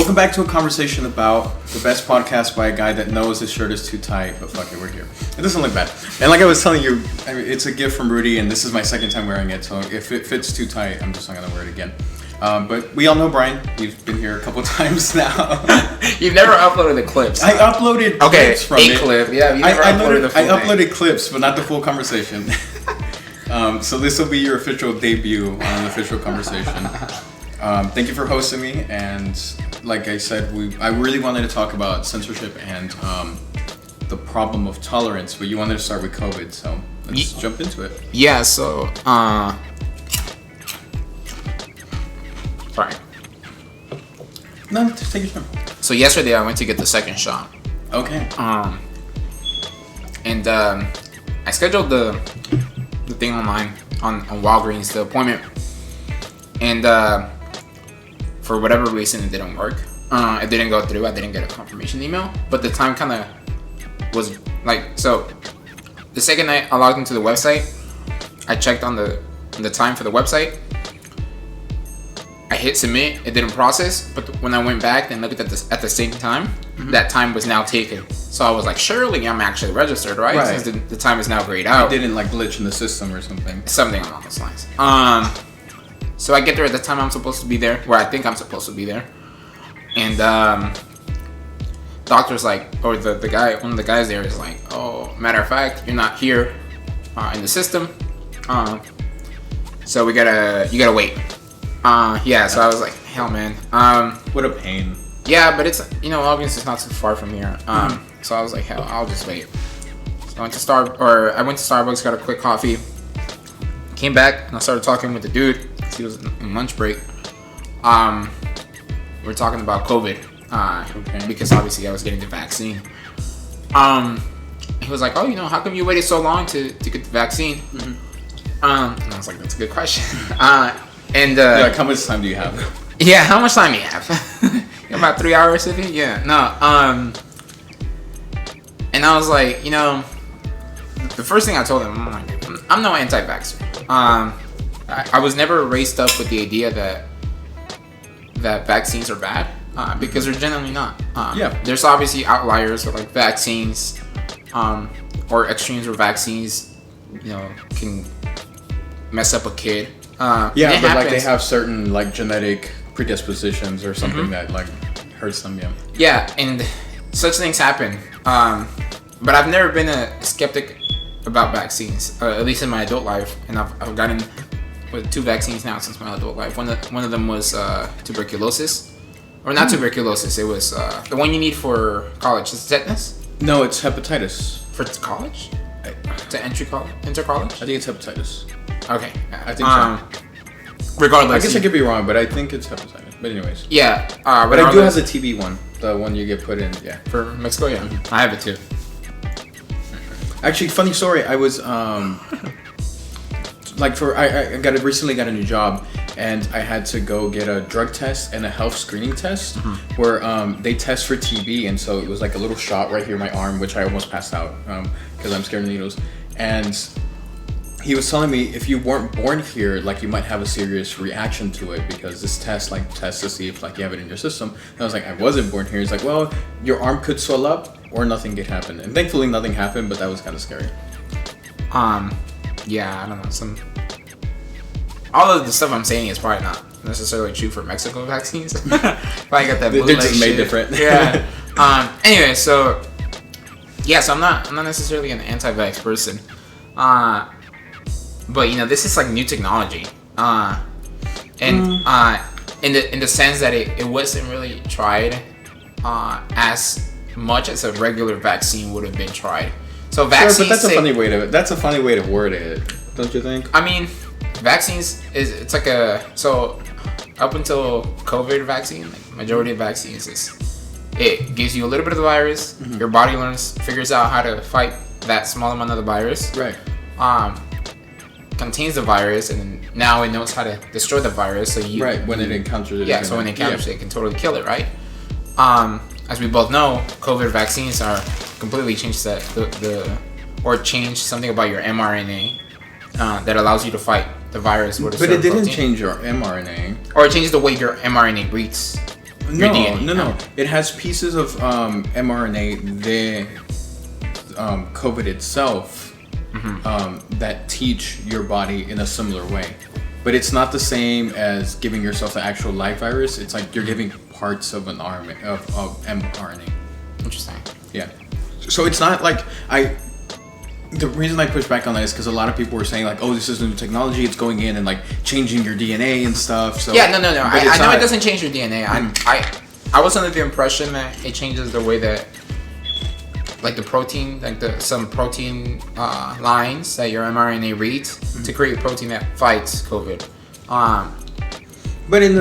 Welcome back to a conversation about the best podcast by a guy that knows his shirt is too tight, but fuck it, we're here. It doesn't look bad. And like I was telling you, I mean, it's a gift from Rudy, and this is my second time wearing it, so if it fits too tight, I'm just not going to wear it again. But we all know Brian. You've been here a couple times now. You've never uploaded the clips. I uploaded clips from it. Clip. Yeah, you never uploaded the full thing. I uploaded clips, but not the full conversation. So this will be your official debut on an official conversation. Thank you for hosting me, and like I said, I really wanted to talk about censorship and the problem of tolerance, but you wanted to start with COVID, so let's jump into it. Yeah, so sorry. No, just take your time. So yesterday I went to get the second shot. Okay. And I scheduled the thing online on Walgreens, the appointment, and for whatever reason it didn't work. It didn't go through. I didn't get a confirmation email, but the time kind of was like, so the second night I logged into the website, I checked on the time for the website. I hit submit, it didn't process, but when I went back and looked at this at the same time, that time was now taken. So I was like, surely I'm actually registered, right? Since the time is now grayed out. It didn't like glitch in the system or something. Something along those lines. So I get there at the time I'm supposed to be there, where I think I'm supposed to be there. And doctor's like, or the guy, one of the guys there is like, oh, matter of fact, you're not here in the system. So you gotta wait. Yeah, so I was like, hell, man. What a pain. Yeah, but it's, Albans is not too far from here. So I was like, hell, I'll just wait. So I went to Starbucks, got a quick coffee, came back, and I started talking with the dude. He was in lunch break. We're talking about COVID, because obviously I was getting the vaccine. He was like, oh, how come you waited so long to get the vaccine? And I was like, that's a good question. And like, how much time do you have? Yeah, how much time do you have? About 3 hours, I think. Yeah, no. And I was like, the first thing I told him, I'm no anti-vaxxer. I was never raised up with the idea that vaccines are bad, because they're generally not. There's obviously outliers with like vaccines, or extremes where vaccines, can mess up a kid. But like they have certain like genetic predispositions or something that like hurts them. Yeah, and such things happen. But I've never been a skeptic about vaccines, at least in my adult life, and I've gotten with 2 vaccines now since my adult life. One of them was tuberculosis, or not tuberculosis. It was the one you need for college. Is it tetanus? No, it's hepatitis. For college? To enter college? I think it's hepatitis. Okay. I think so. Regardless. I guess I could be wrong, but I think it's hepatitis. But anyways. Yeah. But I do have the TB one. The one you get put in, yeah. For Mexico, yeah. I have it too. Actually, funny story. I was, I recently got a new job, and I had to go get a drug test and a health screening test where they test for TB, and so it was like a little shot right here in my arm, which I almost passed out because I'm scared of needles. And he was telling me if you weren't born here, like you might have a serious reaction to it because this test tests to see if like you have it in your system. And I was like, I wasn't born here. He's like, well, your arm could swell up or nothing could happen. And thankfully nothing happened, but that was kind of scary. Yeah, I don't know. All of the stuff I'm saying is probably not necessarily true for Mexico vaccines. Probably got that. They're just made different. Yeah. Anyway, so I'm not necessarily an anti-vax person. But this is like new technology, and in the sense that it wasn't really tried as much as a regular vaccine would have been tried. So vaccines. Sure, but that's a funny way to word it, don't you think? I mean, vaccines it's like so up until COVID vaccine, like majority of vaccines it gives you a little bit of the virus. Your body figures out how to fight that small amount of the virus. Right. Contains the virus, and now it knows how to destroy the virus. So when it encounters it. Yeah. So when it encounters it, it can totally kill it. Right. As we both know, COVID vaccines are completely changed or change something about your mRNA that allows you to fight the virus with a But it didn't protein. change your mRNA. Or it changes the way your mRNA reads. your DNA. No. It has pieces of mRNA, the COVID itself, that teach your body in a similar way. But it's not the same as giving yourself the actual live virus. It's like you're giving parts of an of mRNA. Interesting. Yeah. So it's not like the reason I push back on that is because a lot of people were saying like, oh, this is new technology. It's going in and like changing your DNA and stuff. So yeah, no. I know it doesn't change your DNA. I was under the impression that it changes the way that, like the protein, like some protein lines that your mRNA reads to create a protein that fights COVID. But in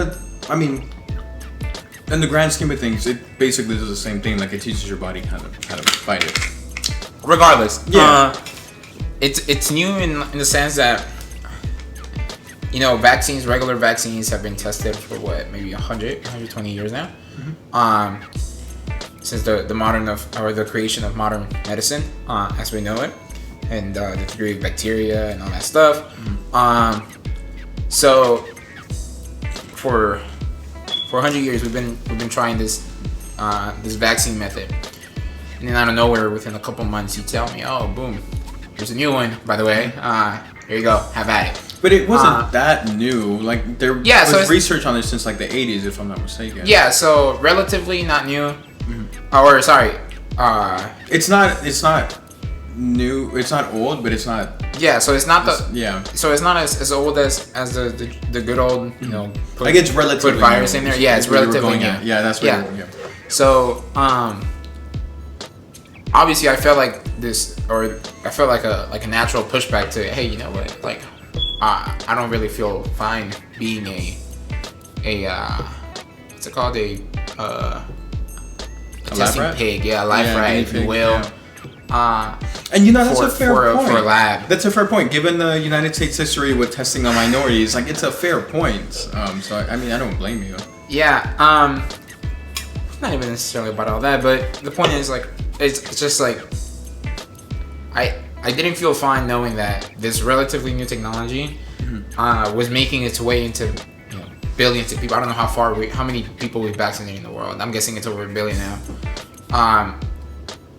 the grand scheme of things, it basically does the same thing. Like it teaches your body how to fight it. Regardless, it's new in the sense that, you know, regular vaccines have been tested for what, maybe 120 years now. Since the creation of modern medicine, as we know it, and the theory of bacteria and all that stuff. So for 100 years we've been trying this vaccine method, and then out of nowhere, within a couple months, you tell me, oh, boom, here's a new one. By the way, here you go, have at it. But it wasn't that new. Like there was research on it since like the 80s, if I'm not mistaken. Yeah, so relatively not new. Or sorry, it's not new. It's not old, but it's not. Yeah, so it's not So it's not as old as the good old, you know. Like it's relatively put virus in there. Yeah, it's relatively new. Yeah, that's what. Yeah. So obviously I felt like a natural pushback to, hey, you know what, like I don't really feel fine being a what's it called, a testing pig, a live rat, if you will. Yeah. And you know, that's a fair point. For a lab. That's a fair point. Given the United States history with testing on minorities, like it's a fair point. So I mean, I don't blame you. Yeah. Not even necessarily about all that, but the point is, like, it's just like I didn't feel fine knowing that this relatively new technology was making its way into, you know, billions of people. I don't know how many people we've vaccinated in the world. I'm guessing it's over 1 billion now.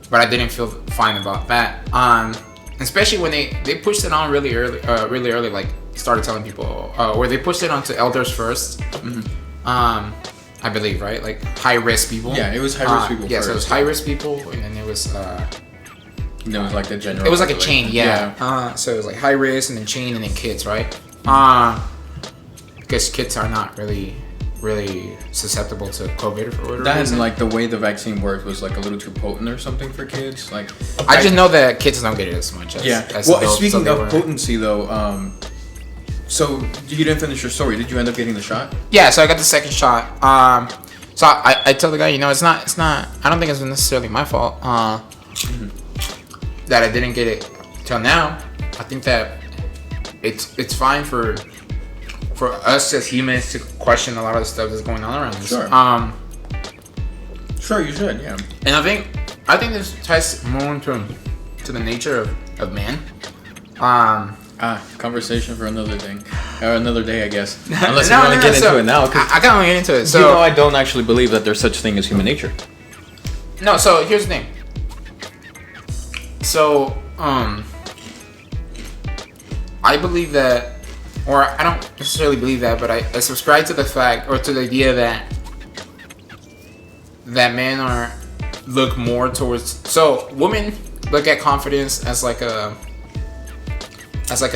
But I didn't feel fine about that. Especially when they pushed it on really early, like started telling people, or they pushed it onto elders first. I believe, right? Like high risk people. Yeah, it was high risk people. Yeah, first. so it was high risk people, and then it was. It was like the general. It was like a chain, yeah. So it was like high risk, and then chain, and then kids, right? Because kids are not really susceptible to COVID for whatever reason. reason. Like the way the vaccine worked was like a little too potent or something for kids. Like I just know that kids don't get it as much as well, adults, speaking of potency though, so you didn't finish your story. Did you end up getting the shot? Yeah, so I got the second shot. So I tell the guy, you know, it's not. I don't think it's necessarily my fault that I didn't get it till now. I think that it's fine for us as humans to question a lot of the stuff that's going on around us. Sure. Sure, you should. Yeah. And I think this ties more into the nature of man. Conversation for another thing, or another day, I guess. Unless you want to get into it now. I kind of want to get into it. So, you know, I don't actually believe that there's such thing as human nature. No, so here's the thing. So, I believe that, or I don't necessarily believe that, but I subscribe to the fact, or to the idea that men look more towards. So women look at confidence as like a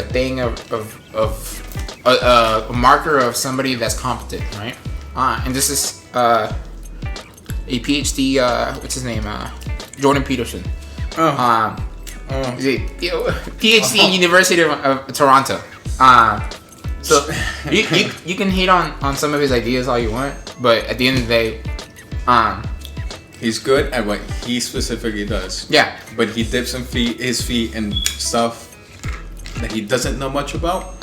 thing of a marker of somebody that's competent, right? And this is a PhD. What's his name? Jordan Peterson. PhD University of Toronto. So you can hate on some of his ideas all you want, but at the end of the day, he's good at what he specifically does. Yeah. But he dips his feet in stuff that he doesn't know much about,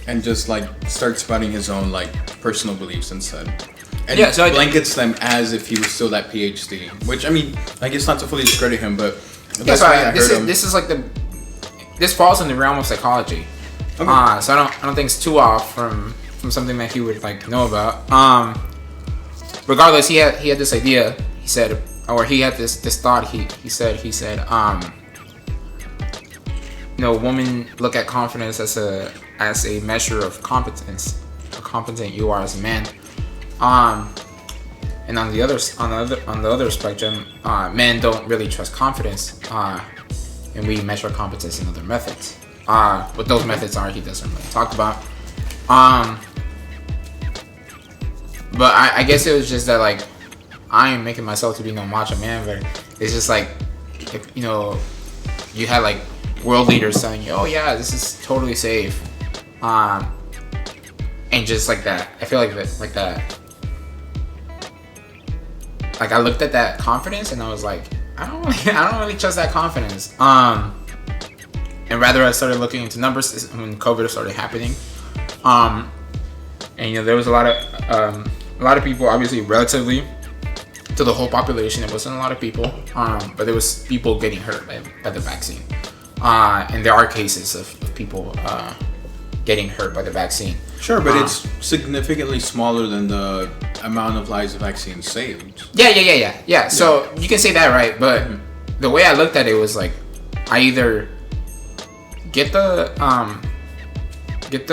and just like starts spouting his own like personal beliefs instead. And so blankets them as if he was still that PhD. Which, I mean, I guess not to fully discredit him, but that's why this is like this falls in the realm of psychology. Okay. So I don't think it's too off from something that he would like know about. regardless, he had this idea. He said, or he had this thought. He said, women look at confidence as a measure of competence, how competent you are as a man. And on the other spectrum, men don't really trust confidence, and we measure competence in other methods. What those methods are, he doesn't really talk about. But I guess it was just that, like, I ain't making myself to be no macho man, but it's just like, if, you had like world leaders telling you, oh yeah, this is totally safe, and just like that, I feel like that. Like, I looked at that confidence and I was like, I don't really trust that confidence. And rather, I started looking into numbers when COVID started happening. And there was a lot of people, obviously, relatively to the whole population. It wasn't a lot of people, but there was people getting hurt by the vaccine. And there are cases of people getting hurt by the vaccine. Sure, but it's significantly smaller than the amount of lives the vaccine saved. Yeah. So you can say that, right? But the way I looked at it was like, I either get the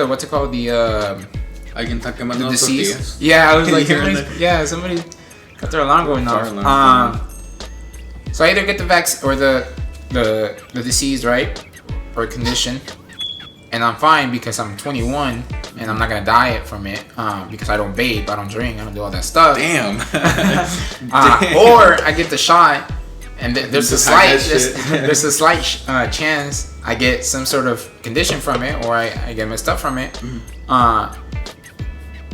what's it called, the disease. Yeah, I was like, somebody got their alarm going off. So I either get the vaccine or the disease, right, or condition, and I'm fine because I'm 21 and I'm not gonna die from it, because I don't vape, I don't drink, I don't do all that stuff. Damn. Or I get the shot, and there's a slight chance I get some sort of condition from it, or I get messed up from it.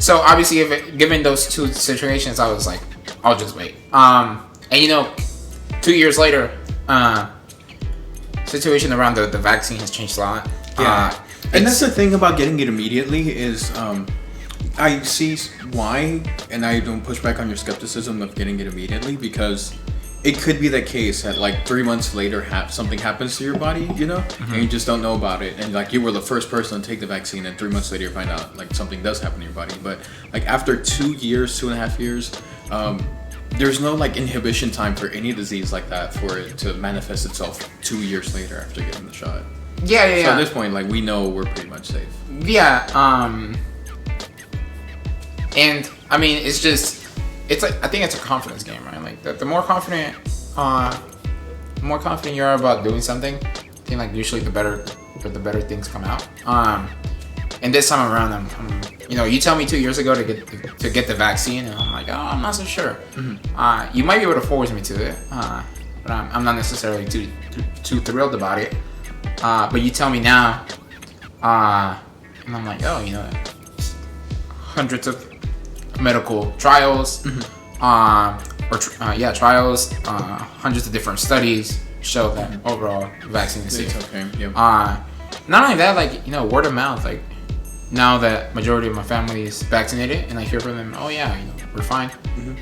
So obviously, given those two situations, I was like, I'll just wait. And 2 years later, situation around the vaccine has changed a lot. Yeah. And that's the thing about getting it immediately is, I see why, and I don't push back on your skepticism of getting it immediately, because it could be the case that like 3 months later something happens to your body, and you just don't know about it, and like you were the first person to take the vaccine, and 3 months later you find out like something does happen to your body. But like after 2 years, 2.5 years, there's no like inhibition time for any disease like that for it to manifest itself 2 years later after getting the shot. Yeah. So at this point, like, we know we're pretty much safe. Yeah. And I mean, it's like, I think it's a confidence game, right? Like the more confident you are about doing something, I think like usually the better things come out. And this time around, I'm you tell me 2 years ago to get the vaccine, and I'm like, oh, I'm not so sure. You might be able to force me to it, but I'm not necessarily too thrilled about it. But you tell me now, and I'm like, oh, hundreds of medical trials, trials, hundreds of different studies show that overall the vaccine is safe. It's okay. Yep. Not only that, like, word of mouth, like, now that majority of my family is vaccinated, and I hear from them, oh yeah, we're fine. Then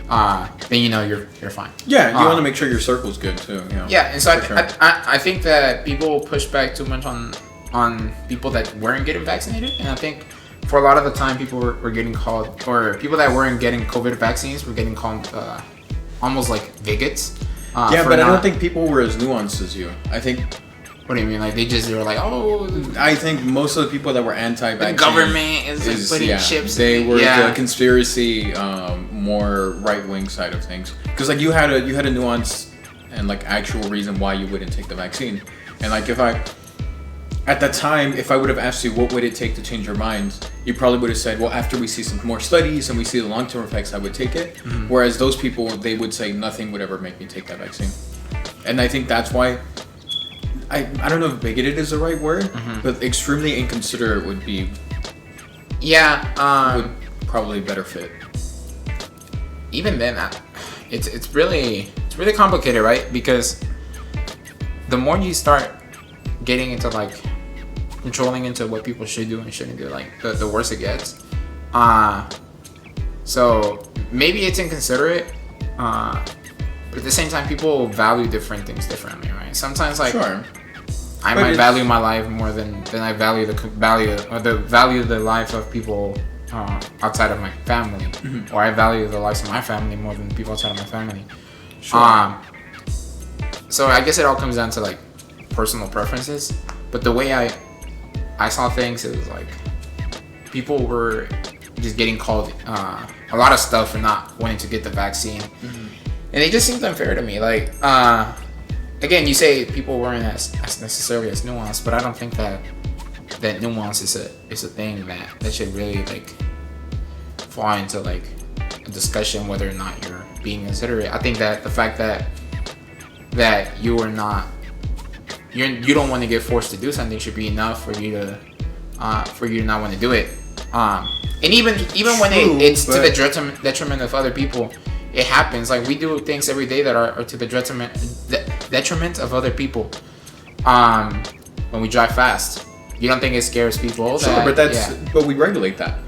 you're fine. Yeah, you want to make sure your circle's good too. Yeah, and so I think that people push back too much on people that weren't getting vaccinated, and I think for a lot of the time people were getting called, or people that weren't getting COVID vaccines were getting called almost like bigots. But I don't think people were as nuanced as you. I think. What do you mean? Like they were like, oh. I think most of the people that were anti-vaccine, the government is putting chips. They were the conspiracy, more right-wing side of things. Because like you had a nuance and like actual reason why you wouldn't take the vaccine. And like at that time, if I would have asked you what would it take to change your mind, you probably would have said, well, after we see some more studies and we see the long-term effects, I would take it. Whereas those people, they would say nothing would ever make me take that vaccine. And I think that's why. I don't know if bigoted is the right word, but extremely inconsiderate would be. Yeah, would probably better fit. Even then, it's really complicated, right? Because the more you start getting into like controlling into what people should do and shouldn't do, like the worse it gets. So maybe it's inconsiderate, but at the same time, people value different things differently, right? Sometimes, like, sure. I might value my life more than I value the life of people outside of my family, or I value the lives of my family more than the people outside of my family. Sure. So I guess it all comes down to like personal preferences. But the way I saw things, it was like people were just getting called a lot of stuff for not wanting to get the vaccine, and it just seemed unfair to me. Like, again, you say people weren't as necessarily as nuanced, but I don't think that nuance is a thing that should really like fall into like a discussion whether or not you're being considerate. I think that the fact that you are not you don't want to get forced to do something should be enough for you to not want to do it. And even when it's to the detriment of other people, it happens. Like, we do things every day that are to the detriment of other people. When we drive fast, you don't think it scares people? Sure, but we regulate that.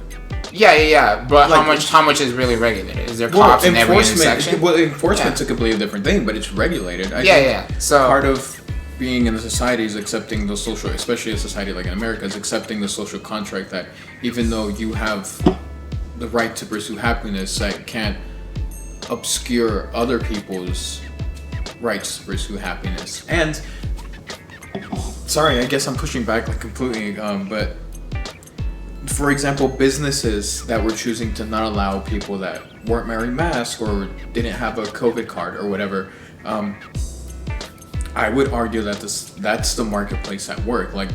Yeah. But like, how much is really regulated? Is there cops in every intersection? Well, enforcement's a completely different thing, but it's regulated. I think So part of being in a society is accepting the social, especially a society like in America, is accepting the social contract that even though you have the right to pursue happiness, that can't obscure other people's rights to pursue happiness. And sorry, I guess I'm pushing back like completely, but for example, businesses that were choosing to not allow people that weren't wearing masks or didn't have a COVID card or whatever, I would argue that that's the marketplace at work. Like,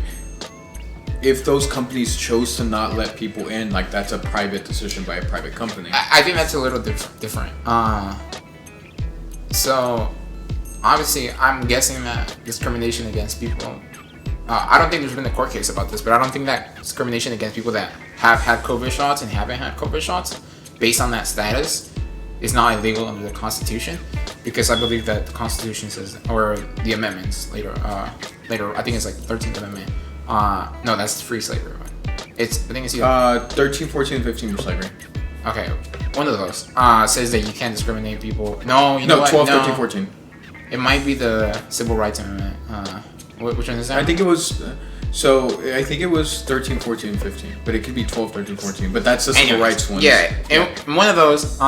if those companies chose to not let people in, like, that's a private decision by a private company. I think that's a little different. So obviously, I'm guessing that discrimination against people. I don't think there's been a court case about this, but I don't think that discrimination against people that have had COVID shots and haven't had COVID shots, based on that status, is not illegal under the Constitution, because I believe that the Constitution says, or the amendments later, I think it's like 13th Amendment. No, that's free slavery. I think it's either 13, 14, 15 for slavery. Okay, one of those says that you can't discriminate people. No, you know what? 12, no, 13, 14. It might be the Civil Rights Amendment. Which one is that? I think it was. I think it was 13, 14, 15, but it could be 12, 13, 14. But that's the civil rights one. Yeah, and one of those,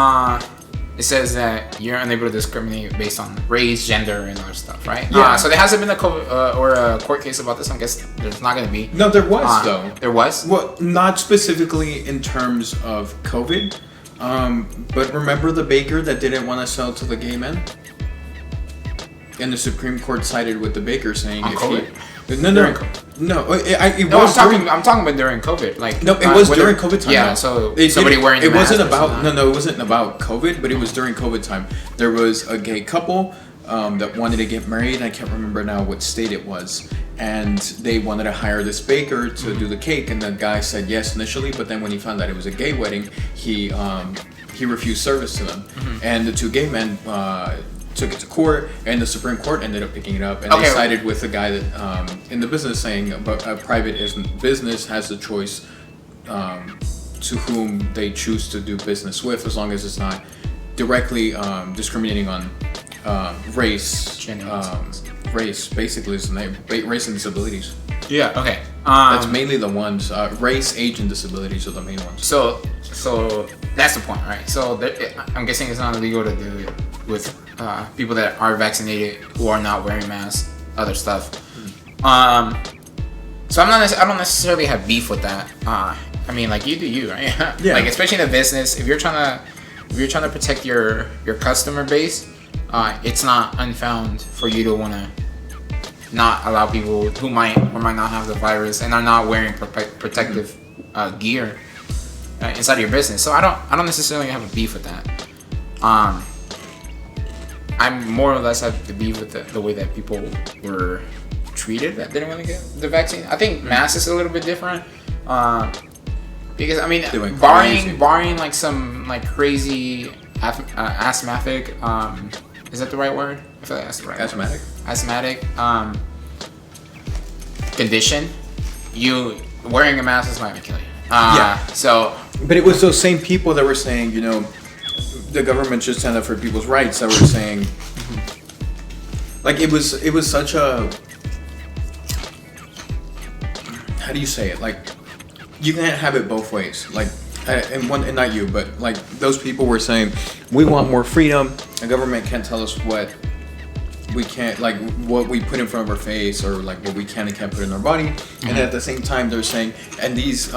it says that you're unable to discriminate based on race, gender, and other stuff, right? Yeah. So there hasn't been a court case about this. I guess there's not going to be. No, there was though. There was. Well, not specifically in terms of COVID, but remember the baker that didn't want to sell to the gay men, and the Supreme Court sided with the baker, saying on if COVID? I'm talking about during COVID. Like, no, it was during COVID time. Yeah, so somebody wearing a mask. It wasn't about COVID, but it was during COVID time. There was a gay couple that wanted to get married. I can't remember now what state it was, and they wanted to hire this baker to do the cake. And the guy said yes initially, but then when he found out it was a gay wedding, he refused service to them, and the two gay men took it to court, and the Supreme Court ended up picking it up, and they sided with the guy that in the business, saying a private business has the choice to whom they choose to do business with, as long as it's not directly discriminating on race. Race basically is the name. Race and disabilities. Yeah. Okay. That's mainly the ones. Race, age, and disabilities are the main ones. So that's the point, right? So I'm guessing it's not illegal to do it with people that are vaccinated who are not wearing masks, other stuff. So I don't necessarily have beef with that. I mean, like, you do you, right? Yeah. Like, especially in a business, if you're trying to protect your customer base, it's not unfound for you to want to not allow people who might or might not have the virus and are not wearing protective gear inside of your business. So I don't necessarily have a beef with that. I'm more or less have the beef with the way that people were treated that didn't want to get the vaccine. I think mass is a little bit different, because I mean, barring like some like crazy asthmatic, is that the right word? I feel like that's the right asthmatic. Word. Asthmatic condition, you wearing a mask is not gonna kill you. So, but it was those same people that were saying, you know, the government should stand up for people's rights, that were saying, like, it was such a, how do you say it? Like, you can't have it both ways. Like, and not you, but like those people were saying, we want more freedom. The government can't tell us what we can't, like what we put in front of our face, or like what we can and can't put in our body. And at the same time, they're saying, and these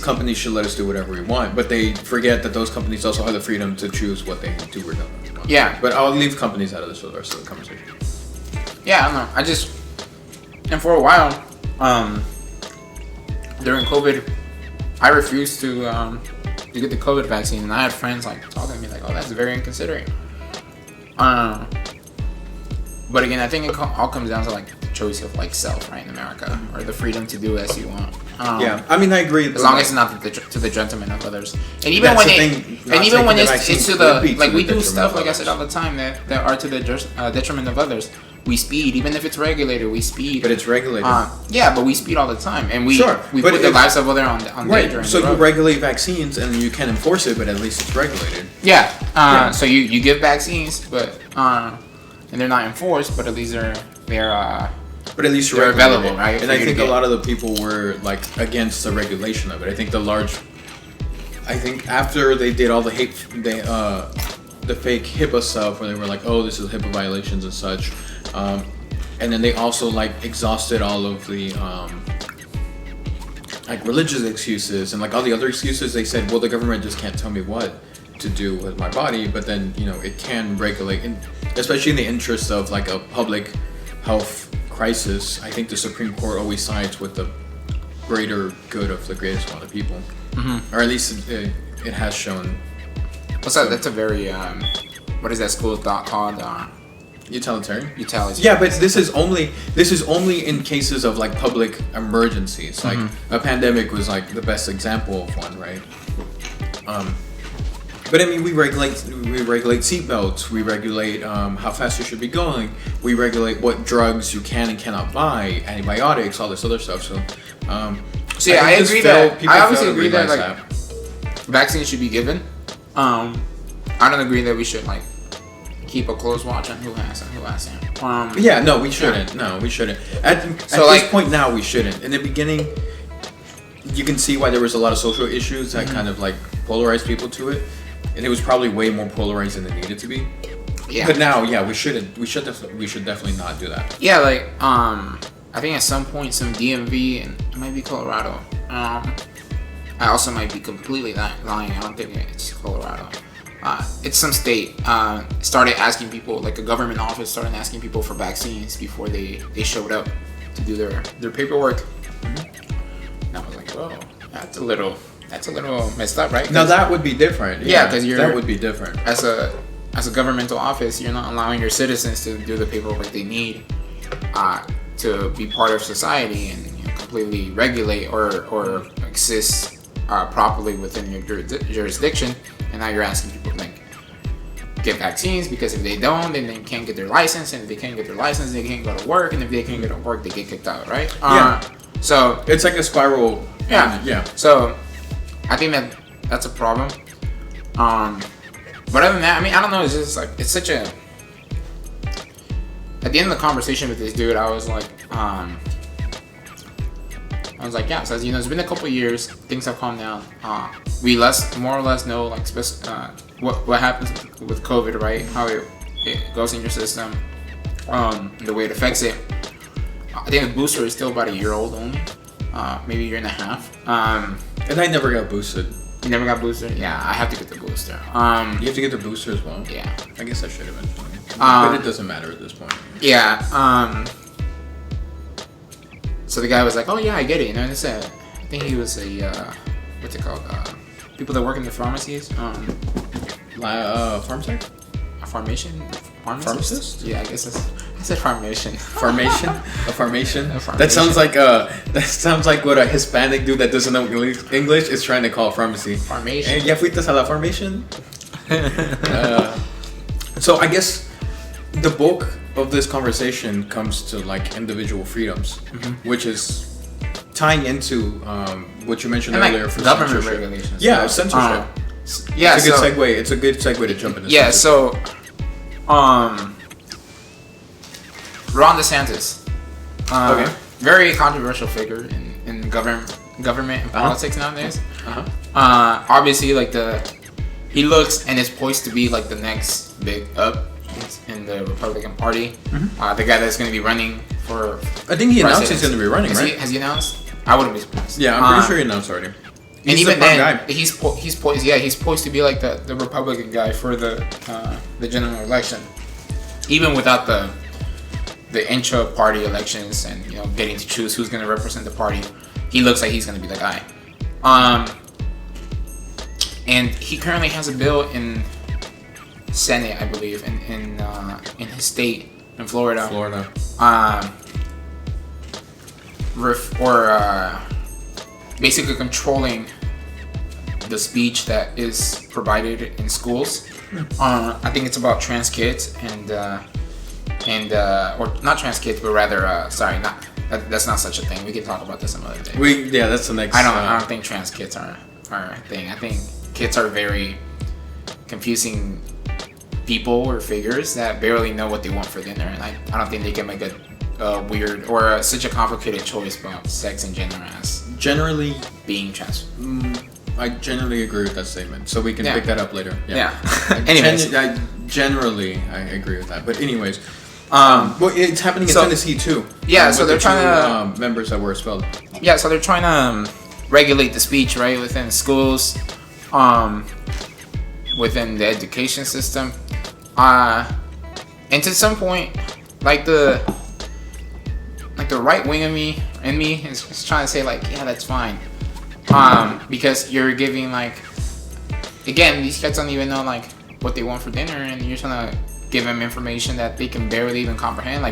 companies should let us do whatever we want, but they forget that those companies also have the freedom to choose what they do or don't want. Yeah. But I'll leave companies out of this for the rest of the conversation. Yeah, I don't know. And for a while, during COVID, I refused to get the COVID vaccine, and I had friends like talking to me like, "Oh, that's very inconsiderate." But again, I think it all comes down to like the choice of like self, right, in America, or the freedom to do as you want. Yeah, I mean, I agree. As long as it's not to the detriment of others, and even when it's to the like we do stuff like I said all the time that are to the detriment of others. We speed, even if it's regulated. We speed, but it's regulated. Yeah, but we speed all the time, and we put the lives of others on right. danger. So you regulate vaccines, and you can enforce it, but at least it's regulated. Yeah. So you give vaccines, but and they're not enforced, but at least they're but at least they're available, right? And I think a lot of the people were like against the regulation of it. I think after they did all the the fake HIPAA stuff, where they were like, oh, this is HIPAA violations and such. And then they also like exhausted all of the like religious excuses and like all the other excuses. They said, well, the government just can't tell me what to do with my body, but then it can regulate, and especially in the interest of like a public health crisis. I think the Supreme Court always sides with the greater good of the greatest amount of people, or at least it has shown. What's that? That's a very what is that school of thought called? Utilitarian. Yeah, but this is only in cases of like public emergencies. Like a pandemic was like the best example of one, right? But I mean, we regulate seatbelts. We regulate how fast you should be going. We regulate what drugs you can and cannot buy, antibiotics, all this other stuff. So yeah, I obviously agree that like vaccines should be given. I don't agree that we should like keep a close watch on who has and who hasn't. Yeah, no, we shouldn't. Yeah. No, we shouldn't. At this point now, we shouldn't. In the beginning, you can see why there was a lot of social issues that kind of like polarized people to it, and it was probably way more polarized than it needed to be. Yeah. But now, yeah, we shouldn't. We should definitely not do that. Yeah, like I think at some point, some DMV and it might be Colorado. I also might be completely lying. I don't think it's Colorado. It's some state started asking people, like a government office started asking people for vaccines before they showed up to do their paperwork. And I was like, whoa, that's a little messed up, right? Now that would be different. Yeah, because that would be different. As a governmental office, you're not allowing your citizens to do the paperwork they need to be part of society and completely regulate or exist properly within your jurisdiction. And now you're asking people to like get vaccines, because if they don't, then they can't get their license, and if they can't get their license, they can't go to work, and if they can't go to work, they get kicked out, right? So it's like a spiral. Yeah. So I think that's a problem. But other than that, I mean, I don't know. It's just like it's such a. At the end of the conversation with this dude, I was like, yeah. So it's been a couple of years. Things have calmed down. We more or less know like what happens with COVID, right? How it goes in your system, the way it affects it. I think the booster is still about a year old only, maybe a year and a half. And I never got boosted. You never got boosted? Yeah, I have to get the booster. You have to get the booster as well? Yeah. I guess I should eventually. But it doesn't matter at this point. Yeah. So the guy was like, "Oh yeah, I get it." And I said, I think he was a what's it called? People that work in the pharmacies. Pharmacy? A pharmacist? Pharmacist? Yeah, I guess I said pharmacist. Formation? A formation? That sounds like what a Hispanic dude that doesn't know English is trying to call pharmacy. Formation. ¿Ya fuiste a la formation? So I guess the bulk of this conversation comes to like individual freedoms, which is tying into what you mentioned earlier for government censorship. Regulations. Yeah, censorship. Yeah, it's a good segue. It's a good segue to jump into. Yeah, censorship. so Ron DeSantis, very controversial figure in government government and politics nowadays. Uh-huh. Obviously, like he looks and is poised to be like the next big up in the Republican Party. The guy that's going to be running for. I think he announced he's going to be running, right? Has he announced? I wouldn't be surprised. Yeah, I'm pretty sure he announced already. And even then, he's poised. Yeah, he's poised to be like the Republican guy for the general election, even without the intra-party elections and getting to choose who's going to represent the party. He looks like he's going to be the guy. And he currently has a bill in Senate, I believe, in his state in Florida. Basically controlling the speech that is provided in schools. I think it's about trans kids and or not trans kids, but rather that's not such a thing. We can talk about this some other day. That's the next. I don't think trans kids are a thing. I think kids are very confusing people or figures that barely know what they want for dinner, and I don't think they can make a weird or such a complicated choice about sex and gender as generally being trans. I generally agree with that statement, so we can pick that up later. Yeah. Anyways, I agree with that. But anyways, well, it's happening in Tennessee too. Yeah, so they're trying to members that were expelled. Yeah, so they're trying to regulate the speech right within schools, within the education system, and to some point, like the right wing in me is trying to say like, yeah, that's fine. Because you're giving again, these kids don't even know what they want for dinner, and you're trying to give them information that they can barely even comprehend.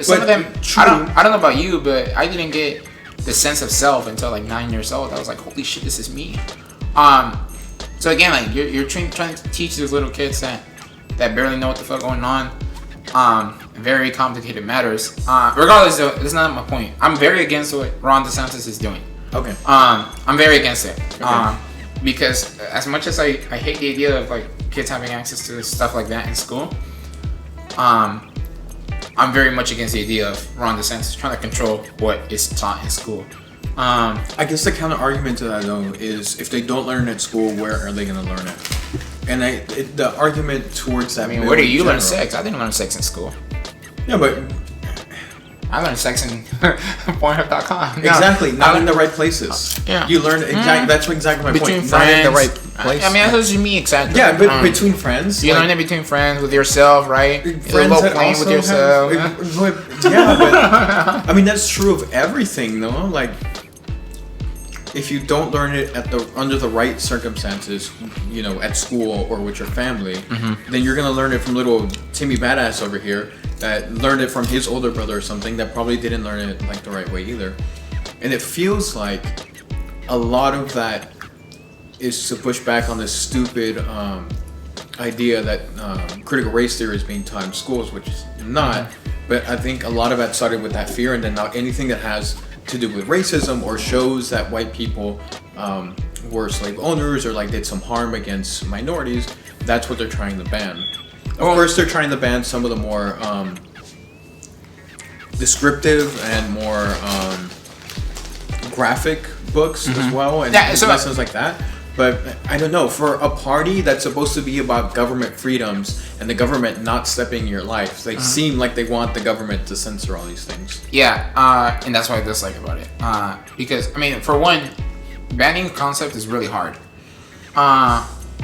Some of them, true. I don't know about you, but I didn't get the sense of self until 9 years old. I was like, holy shit, this is me. So again, you're trying to teach these little kids that barely know what the fuck going on. Very complicated matters. Regardless, though, that's not my point. I'm very against what Ron DeSantis is doing. Okay. I'm very against it. Okay. Because as much as I hate the idea of kids having access to stuff like that in school, I'm very much against the idea of Ron DeSantis trying to control what is taught in school. I guess the counter argument to that though is if they don't learn it at school, where are they going to learn it? And the argument towards that. Where do you learn sex? I didn't learn sex in school. Yeah, but I learned sex in Pornhub.com. Exactly, not in the right places. Yeah, you learn exactly. That's exactly my between point. Friends, not in the right place. That's what you mean exactly. Yeah, but between friends, you learn it between friends with yourself, right? Friends that playing also with yourself. But that's true of everything, though. If you don't learn it under the right circumstances, at school or with your family, then you're gonna learn it from little Timmy Badass over here that learned it from his older brother or something that probably didn't learn it the right way either. And it feels like a lot of that is to push back on this stupid idea that critical race theory is being taught in schools, which is not. But I think a lot of that started with that fear, and then now anything that has to do with racism or shows that white people were slave owners or did some harm against minorities, that's what they're trying to ban. Of course, they're trying to ban some of the more descriptive and more graphic books as well, and lessons like that. But I don't know, for a party that's supposed to be about government freedoms and the government not stepping in your life, they seem like they want the government to censor all these things. Yeah, and that's what I dislike about it. Because, for one, banning a concept is really hard.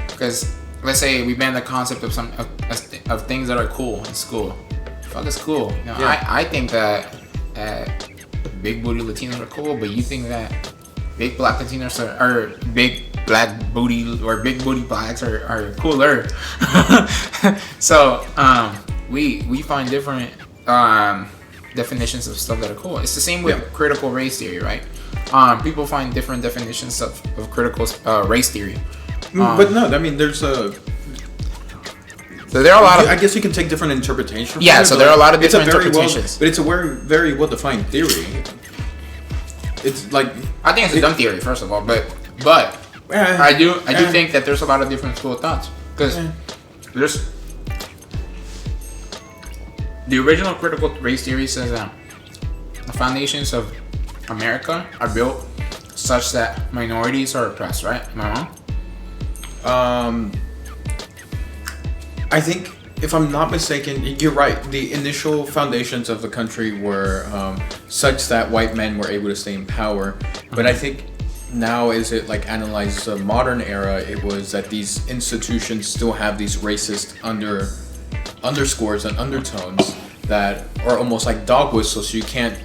Because, let's say we ban the concept of things that are cool in school. Fuck is cool. I think that big booty Latinos are cool, but you think that big black Latinos are big black booty or big booty blacks are cooler. So we find different definitions of stuff that are cool. It's the same with critical race theory, right? People find different definitions of critical race theory. But no, there's a. So there are a lot of. I guess you can take different interpretations. Yeah, so there are a lot of different interpretations. But it's a very well defined theory. It's I think it's a dumb theory, first of all, but I do think that there's a lot of different school of thoughts because there's the original critical race theory says that the foundations of America are built such that minorities are oppressed, right? Am I wrong? I think, if I'm not mistaken, you're right. The initial foundations of the country were such that white men were able to stay in power. But I think now, as it like analyzes the modern era, it was that these institutions still have these racist underscores and undertones that are almost like dog whistles. So you can't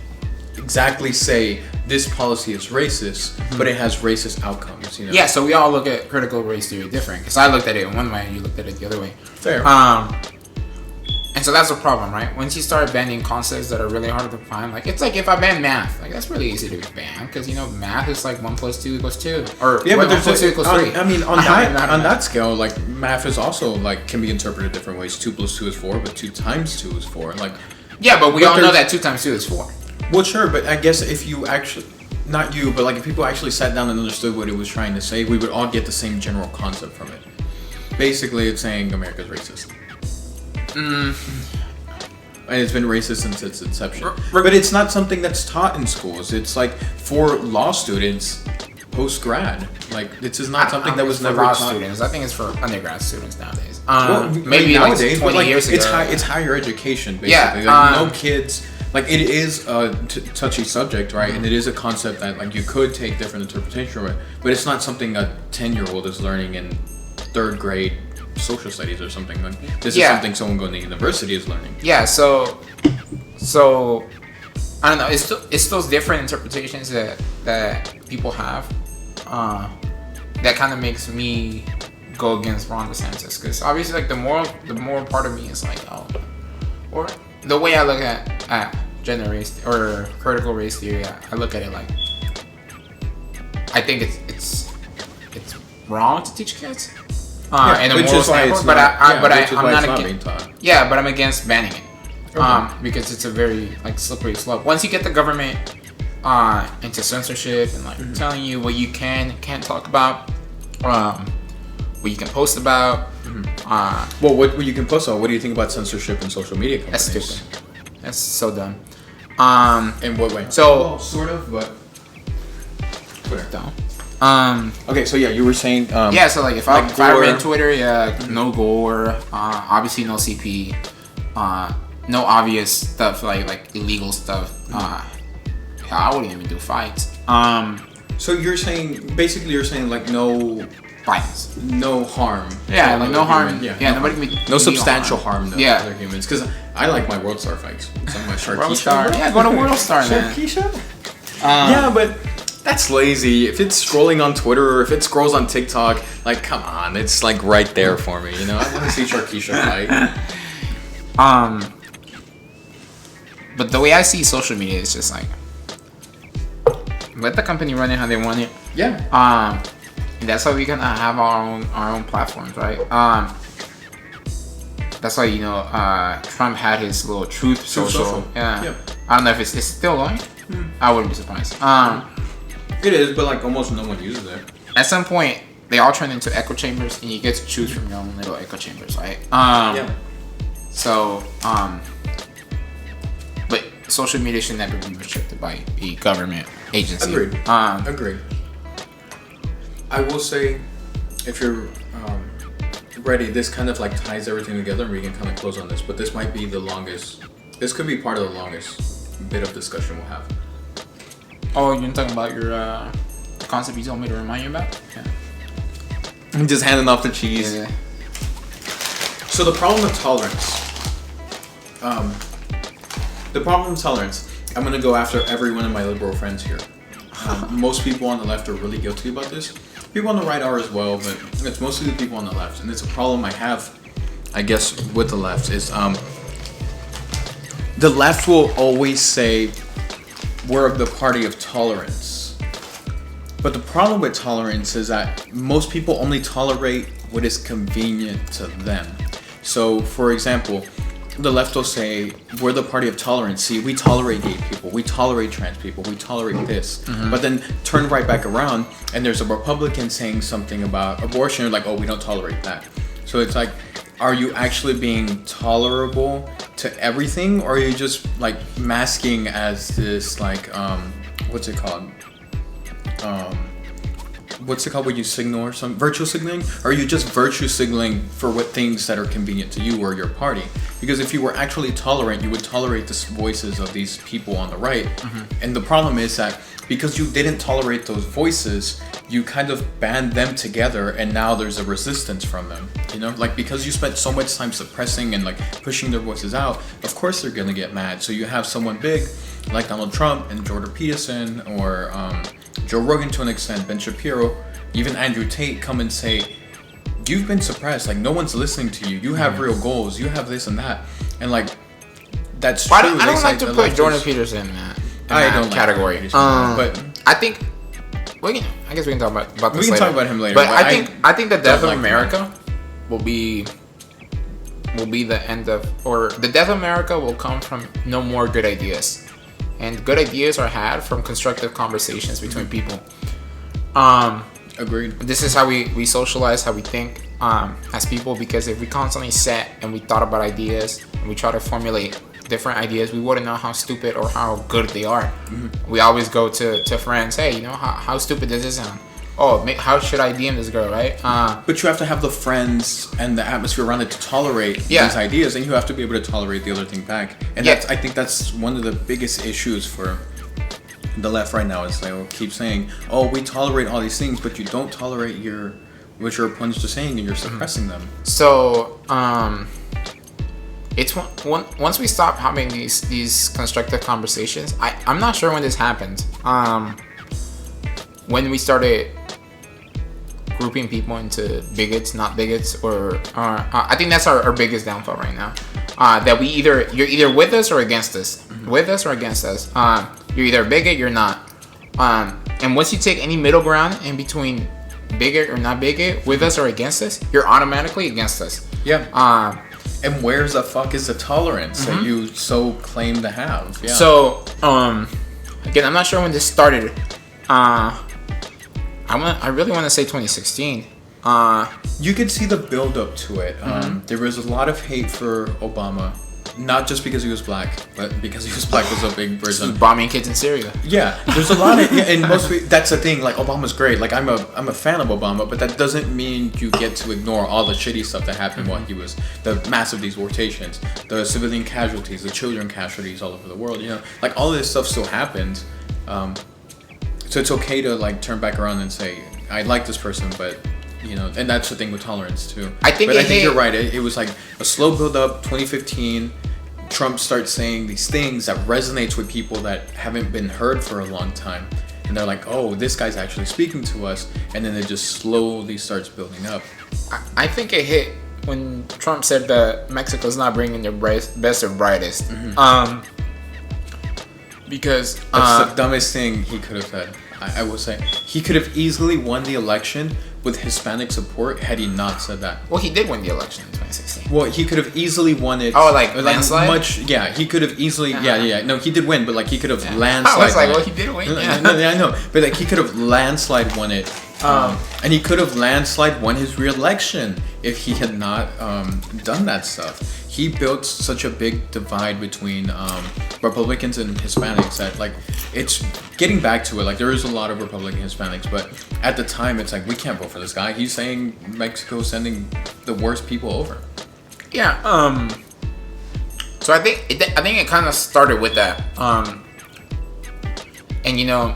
exactly say this policy is racist, but it has racist outcomes. You know? Yeah. So we all look at critical race theory different, because I looked at it in one way and you looked at it the other way. Fair. And so that's the problem, right? Once you start banning concepts that are really hard to find, like it's like if I ban math, like that's really easy to ban, because you know math is like 1 + 2 = 2, or yeah, but 1 + 2 = 3. I mean, on that scale, like math is also like can be interpreted different ways. 2 + 2 is 4, but 2 × 2 is 4. Like, yeah, but we all know that 2 × 2 is 4. Well, sure, but I guess if you actually, not you, but like if people actually sat down and understood what it was trying to say, we would all get the same general concept from it. Basically, it's saying America's racist. And it's been racist since its inception. But it's not something that's taught in schools. It's like for law students post-grad. Like, this is not something that was never law taught. students. I think it's for undergrad students nowadays. Well, maybe nowadays, like 20 years ago. It's higher education, basically. Yeah, like, no kids. Like, it is a touchy subject, right? And it is a concept that like you could take different interpretation of it, but it's not something a 10-year-old is learning in 3rd grade social studies or something. Like, this is something someone going to university is learning. Yeah, so I don't know. It's those different interpretations that people have that kind of makes me go against Ron DeSantis, because obviously like the moral part of me is like, oh, or the way I look at gender race or critical race theory, I look at it like, I think it's wrong to teach kids. And which is why it's not. I'm not being taught. Yeah, but I'm against banning it. Because it's a very like slippery slope. Once you get the government into censorship and like telling you what you can't talk about, what you can post about. Well, what you can post on? What do you think about censorship in social media companies? That's stupid. That's so dumb. In what way? So well, sort of, but Twitter. Dumb. Okay, so yeah, you were saying. Yeah, so like if I read Twitter, no gore, obviously no CP, no obvious stuff like illegal stuff. I wouldn't even do fights. So you're saying like no violence, no harm. Yeah, like no harm. Yeah, nobody can be no substantial harm to yeah. other humans. Because I like my World Star fights. It's like my Sharkeisha. World Star. Yeah, go to World Star, man. Yeah, but that's lazy. If it's scrolling on Twitter or if it scrolls on TikTok, like, come on, it's like right there for me. You know, I want to see Sharkeisha fight. But the way I see social media is just like, let the company run it how they want it. Yeah. And that's why we can have our own platforms, right? That's why Trump had his little truth social. Yeah. Yep. I don't know if it's still going. I wouldn't be surprised. It is, but like almost no one uses it. At some point, they all turn into echo chambers, and you get to choose from your own little echo chambers, right? Yeah. So, but social media should never be restricted by a government agency. Agreed. Agreed. I will say, if you're ready, this kind of like ties everything together, and we can kind of close on this. But this might be the longest. This could be part of the longest bit of discussion we'll have. Oh, you're talking about your concept you told me to remind you about? Yeah. I'm just handing off the cheese. Yeah. So the problem with tolerance. I'm gonna go after every one of my liberal friends here. Most people on the left are really guilty about this. People on the right are as well, but it's mostly the people on the left. And it's a problem I have, I guess, with the left is the left will always say we're the party of tolerance. But the problem with tolerance is that most people only tolerate what is convenient to them. So, for example, the left will say, we're the party of tolerance. See, we tolerate gay people, we tolerate trans people, we tolerate this. But then turn right back around, and there's a Republican saying something about abortion, like, oh, we don't tolerate that. So it's like, are you actually being tolerable to everything, or are you just like masking as this like what's it called? what's it called when you signal or some virtual signaling? Or are you just virtue signaling for what things that are convenient to you or your party? Because if you were actually tolerant, you would tolerate the voices of these people on the right. And the problem is that because you didn't tolerate those voices, you kind of band them together, and now there's a resistance from them. You know, like because you spent so much time suppressing and like pushing their voices out, of course they're gonna get mad. So you have someone big like Donald Trump and Jordan Peterson or Joe Rogan to an extent, Ben Shapiro, even Andrew Tate come and say, you've been suppressed, like no one's listening to you, you have real goals, you have this and that, and like that's true. I don't like to put Jordan Peterson in that category. But I think I guess we can talk about this later. We can talk about him later. But I think the death of America will be the end of, or the death of America will come from no more good ideas. And good ideas are had from constructive conversations between people. Agreed. This is how we socialize, how we think as people, because if we constantly sat and we thought about ideas and we try to formulate different ideas, we wouldn't know how stupid or how good they are. We always go to friends, hey, you know, how stupid does this sound? Oh, how should I DM this girl, right? But you have to have the friends and the atmosphere around it to tolerate these ideas, and you have to be able to tolerate the other thing back. And I think that's one of the biggest issues for the left right now, is they keep saying, oh, we tolerate all these things, but you don't tolerate what your opponents are saying, and you're suppressing them. So, it's once we stop having these constructive conversations, I'm not sure when this happened. When we started grouping people into bigots, not bigots, or I think that's our biggest downfall right now. That you're either with us or against us, with us or against us. You're either a bigot, you're not. And once you take any middle ground in between bigot or not bigot, with us or against us, you're automatically against us. Yeah. And where's the fuck is the tolerance that you so claim to have? Yeah. So, again, I'm not sure when this started. I really want to say 2016. You could see the build up to it. There was a lot of hate for Obama, not just because he was black, but because he was black was a big reason. Bombing kids in Syria. Yeah, there's a lot of, and that's the thing. Like Obama's great. Like I'm a fan of Obama, but that doesn't mean you get to ignore all the shitty stuff that happened while he was the massive deportations, the civilian casualties, the children casualties all over the world. You know, like all of this stuff still happened. So it's okay to like turn back around and say, I like this person, but you know, and that's the thing with tolerance too. I think you're right. It was like a slow build up. 2015, Trump starts saying these things that resonates with people that haven't been heard for a long time, and they're like, oh, this guy's actually speaking to us, and then it just slowly starts building up. I think it hit when Trump said that Mexico's not bringing their best or brightest. Because that's the dumbest thing he could have said. I will say he could have easily won the election with Hispanic support had he not said that. Well, he did win the election in 2016. Well, he could have easily won it. Oh, like landslide? He could have easily. No, he did win, but like he could have landslide. I was like, well, he did win. Yeah, I know, but like he could have landslide won it, and he could have landslide won his re-election if he had not done that stuff. He built such a big divide between Republicans and Hispanics that like it's getting back to it. Like there is a lot of Republican Hispanics, but at the time it's like we can't vote for this guy. He's saying Mexico's sending the worst people over. Yeah. So I think it kind of started with that. And you know,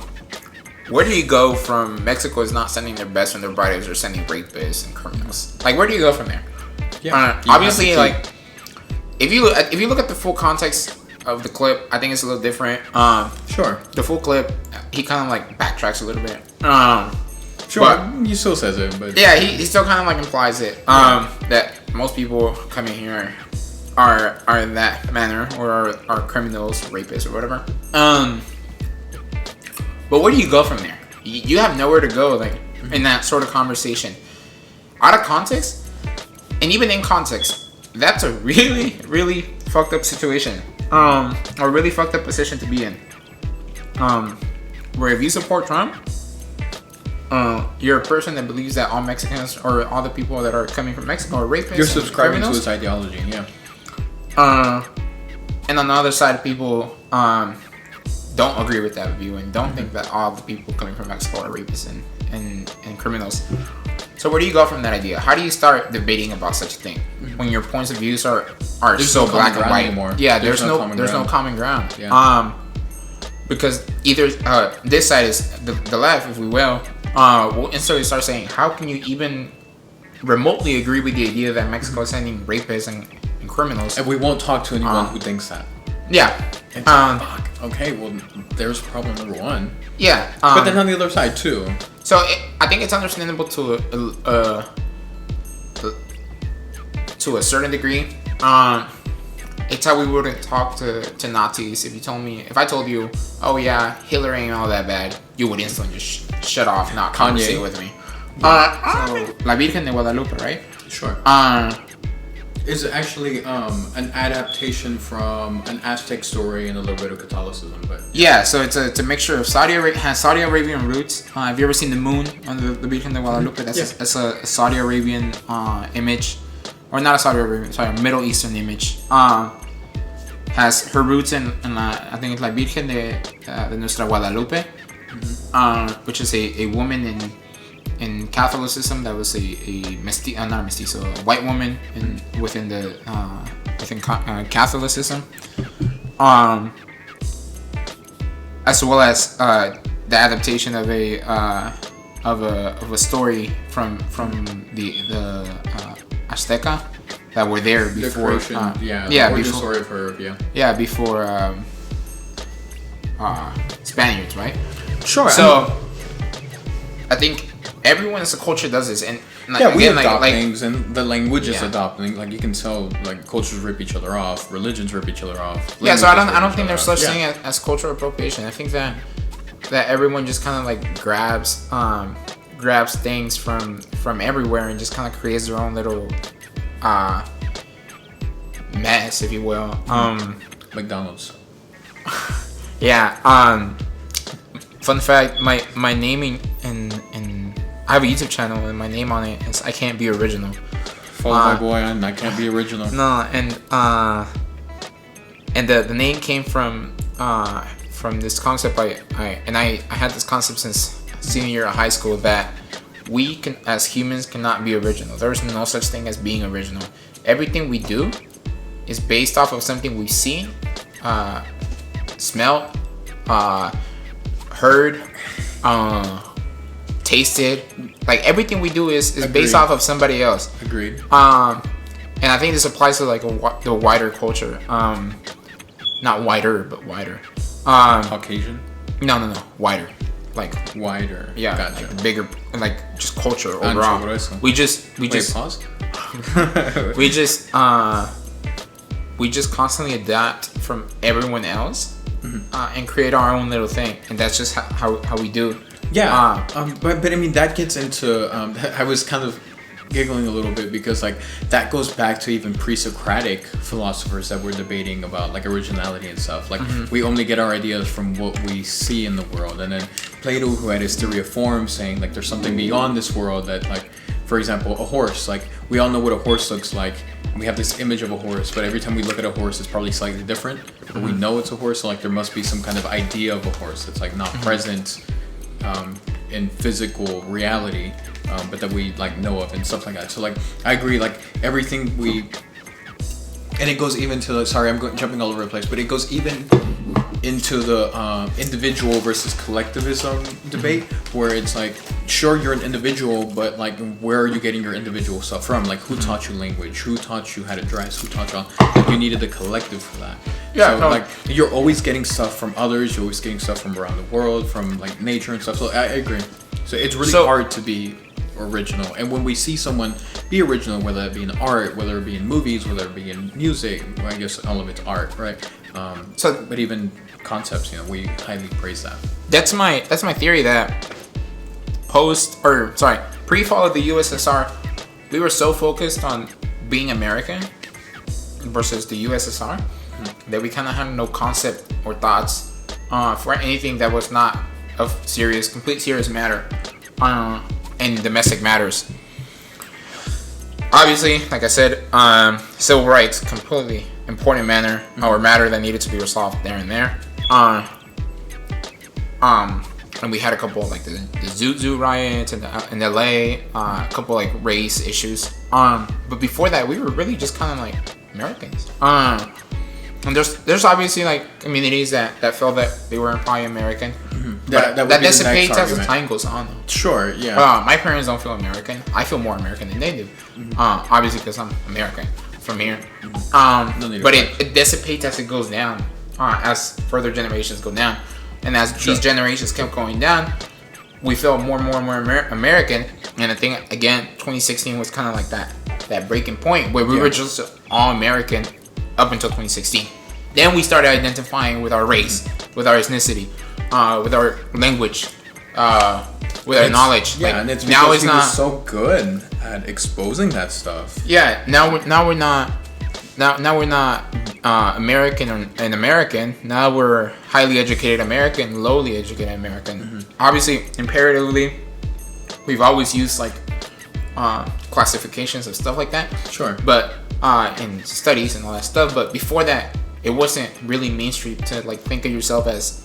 where do you go from Mexico is not sending their best when their brightest are sending rapists and criminals? Like where do you go from there? Yeah. Obviously, like. If you look at the full context of the clip, I think it's a little different. Sure. The full clip, he kind of like backtracks a little bit. Sure. But, he still says it, but yeah, he still kind of like implies it. That most people coming here are in that manner or are criminals, rapists, or whatever. But where do you go from there? You have nowhere to go, like in that sort of conversation. Out of context, and even in context. That's a really, really fucked up situation. Or really fucked up position to be in. Where if you support Trump, you're a person that believes that all Mexicans or all the people that are coming from Mexico are rapists. You're subscribing to his ideology, yeah. And on the other side, people don't agree with that view and don't think that all the people coming from Mexico are rapists and criminals. So where do you go from that idea? How do you start debating about such a thing when your points of views are so black and white anymore? Yeah, there's no common ground. Yeah. Because either this side is the left, if we will instantly start saying, how can you even remotely agree with the idea that Mexico is sending rapists and criminals? And we won't talk to anyone who thinks that. Yeah. Fuck. Okay, well, there's problem number one. Yeah. But then on the other side too. So I think it's understandable to a certain degree. It's how we wouldn't talk to Nazis. If I told you, oh yeah, Hitler ain't all that bad, you would instantly just shut off, not conversate with me. So La Virgen de Guadalupe, right? Sure. Is actually an adaptation from an Aztec story and a little bit of Catholicism, but yeah. So it's a mixture of Saudi Arabian roots. Have you ever seen the moon on the Virgen de Guadalupe? That's a Saudi Arabian image, or not a Saudi Arabian, sorry, a Middle Eastern image. Has her roots in I think it's La Virgen de Nuestra Guadalupe, which is a woman in Catholicism that was not a mestizo, a white woman within Catholicism, as well as the adaptation of a story from the Azteca that were there before. Before the story of her, before Spaniards, right? Sure. So I think everyone as a culture does this, and we adopt things, and the language is adopting. Like you can tell, like cultures rip each other off, religions rip each other off. Yeah, so I don't think there's such thing as cultural appropriation. I think that everyone just kind of like grabs things from everywhere and just kind of creates their own little mess, if you will. McDonald's. Yeah. Fun fact: my naming and I have a YouTube channel and my name on it is I Can't Be Original. Follow my boy on I Can't Be Original. No, and the name came from this concept. I had this concept since senior year of high school that we can, as humans, cannot be original. There is no such thing as being original. Everything we do is based off of something we've seen, smelled, heard, tasted. Like everything we do is based off of somebody else. Agreed. And I think this applies to like the wider culture. Not wider, but wider. Caucasian? No, wider. Like wider. Yeah, gotcha. Like bigger, like just culture overall. We just pause. we just constantly adapt from everyone else, and create our own little thing, and that's just how we do. Yeah. But I mean that gets into I was kind of giggling a little bit because like that goes back to even pre-Socratic philosophers that were debating about like originality and stuff. Like we only get our ideas from what we see in the world, and then Plato, who had his theory of form, saying like there's something beyond this world that, like, for example, a horse. Like we all know what a horse looks like. We have this image of a horse, but every time we look at a horse, it's probably slightly different. But we know it's a horse, so like there must be some kind of idea of a horse that's like not present in physical reality, but that we like know of and stuff like that. So like I agree, like everything we, and it goes even to jumping all over the place, but it goes even into the individual versus collectivism debate, where it's like, sure, you're an individual, but like where are you getting your individual stuff from? Like who taught you language? Who taught you how to dress? Who taught you? You needed the collective for that. Yeah, so like you're always getting stuff from others. You're always getting stuff from around the world, from like nature and stuff. So I agree. So it's really hard to be original. And when we see someone be original, whether it be in art, whether it be in movies, whether it be in music, well, I guess all of it's art, right? But even concepts, we highly praise that. That's my theory that pre-fall of the USSR, we were so focused on being American versus the USSR that we kind of had no concept or thoughts for anything that was not of complete serious matter and domestic matters. Obviously, like I said, civil rights, completely important matter that needed to be resolved there and there. And we had a couple like the Zoot Zoo riots in LA, a couple like race issues. But before that, we were really just kind of like Americans. And there's obviously like communities that felt that they weren't probably American. Mm-hmm. That dissipates as the time goes on. Sure, yeah. My parents don't feel American. I feel more American than they do. Mm-hmm. Obviously because I'm American from here. But it dissipates as it goes down, as further generations go down. And as these generations kept going down, we felt more and more American. And I think, again, 2016 was kind of like that breaking point where we were just all American up until 2016. Then we started identifying with our race, with our ethnicity, with our language, with our knowledge. Yeah, like, and it's because now he was so good at exposing that stuff. Yeah, now we're not American and American. Now we're highly educated American, lowly educated American. Mm-hmm. Obviously, imperatively, we've always used like classifications of stuff like that. Sure. But in studies and all that stuff. But before that, it wasn't really mainstream to like think of yourself as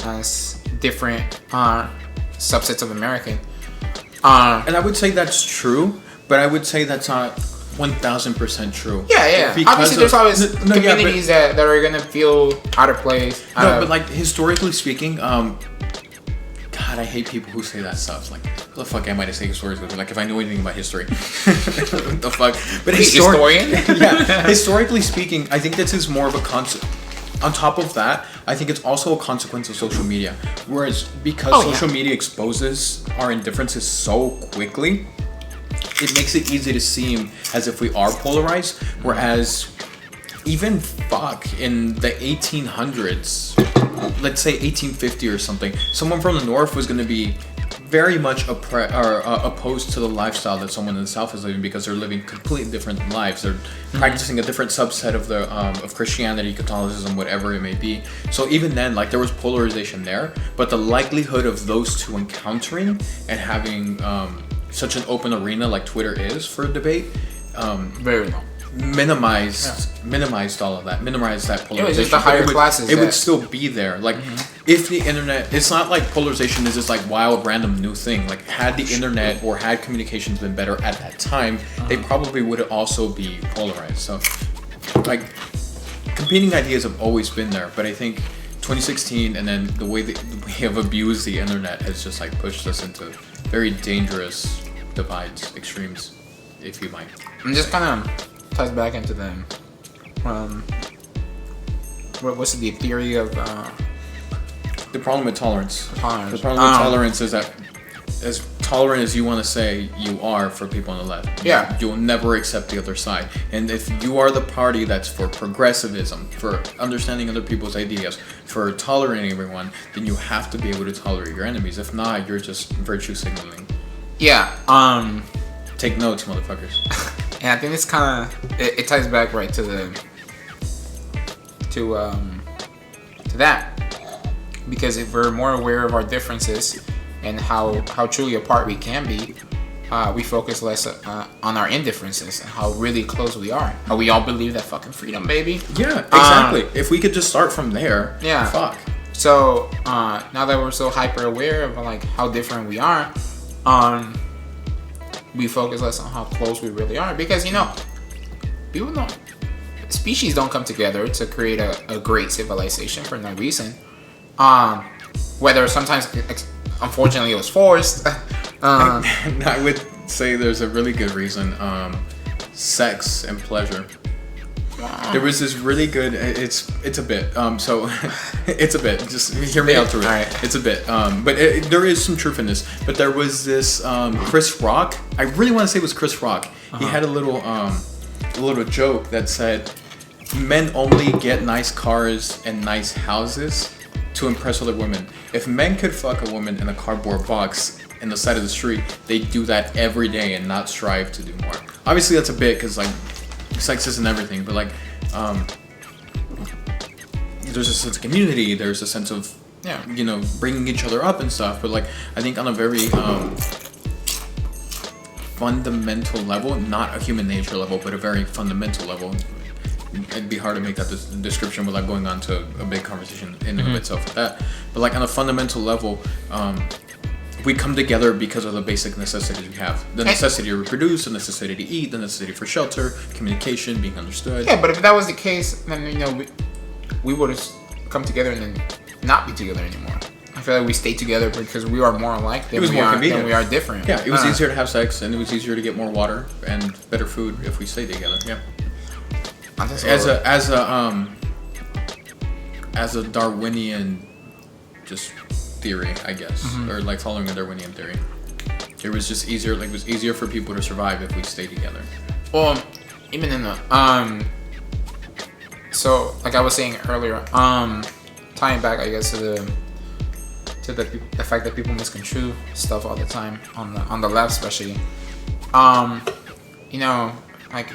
different subsets of American. And I would say that's true, but I would say that's not 1,000% true. Yeah. Obviously, there's always communities that are gonna feel out of place. But like historically speaking, God, I hate people who say that stuff. Like, what the fuck am I to say historically? Like, if I knew anything about history, what the fuck? But historian? Yeah, historically speaking, I think this is more of a concept. On top of that, I think it's also a consequence of social media. Whereas because social media exposes our indifferences so quickly, it makes it easy to seem as if we are polarized. Whereas even in the 1800s, let's say 1850 or something, someone from the north was going to be very much opposed to the lifestyle that someone in the south is living because they're living completely different lives. They're practicing a different subset of of Christianity, Catholicism, whatever it may be. So even then, like, there was polarization there, but the likelihood of those two encountering and having such an open arena like Twitter is for debate, very low. Minimized all of that. Minimized that polarization. It was just the higher classes. It would still be there. Like, if the internet, it's not like polarization is this like wild, random new thing. Like, had the internet or had communications been better at that time, they probably would also be polarized. So, like, competing ideas have always been there. But I think 2016 and then the way that we have abused the internet has just like pushed us into very dangerous divides, extremes, if you might. I'm just kind of ties back into the what's the theory of the problem with tolerance. The problem with tolerance is that as tolerant as you want to say you are for people on the left, you'll never accept the other side. And if you are the party that's for progressivism, for understanding other people's ideas, for tolerating everyone, then you have to be able to tolerate your enemies. If not, you're just virtue signaling. Take notes, motherfuckers. And I think it's kind of it ties back right to that, because if we're more aware of our differences and how truly apart we can be, we focus less on our indifferences and how really close we are. How we all believe that fucking freedom, baby. Yeah, exactly. If we could just start from there, fuck. So now that we're so hyper aware of like how different we are, we focus less on how close we really are, because species don't come together to create a great civilization for no reason. Whether sometimes, unfortunately, it was forced. I would say there's a really good reason. Sex and pleasure. There was this really good. It's a bit. So it's a bit. Just hear me out through it. All right. It's a bit. But there is some truth in this. But there was this Chris Rock. I really want to say it was Chris Rock. He had a little joke that said, "Men only get nice cars and nice houses to impress other women. If men could fuck a woman in a cardboard box in the side of the street, they do that every day and not strive to do more." Obviously, that's a bit because like. Sex isn't everything, but like, there's a sense of community. There's a sense of, bringing each other up and stuff. But like, I think on a very fundamental level, not a human nature level, but a very fundamental level, it'd be hard to make that description without going on to a big conversation in and of itself with that. But like on a fundamental level, we come together because of the basic necessities we have: the necessity to reproduce, the necessity to eat, the necessity for shelter, communication, being understood. Yeah, but if that was the case, then we would have come together and then not be together anymore. I feel like we stay together because we are more alike than we are different. Yeah, it was easier to have sex, and it was easier to get more water and better food if we stayed together. Yeah. As a Darwinian just theory, I guess, or like following a Darwinian theory, it was just easier. Like it was easier for people to survive if we stayed together. Well, even in the so like I was saying earlier, tying back, I guess, to the fact that people misconstrue stuff all the time on the left, especially. Like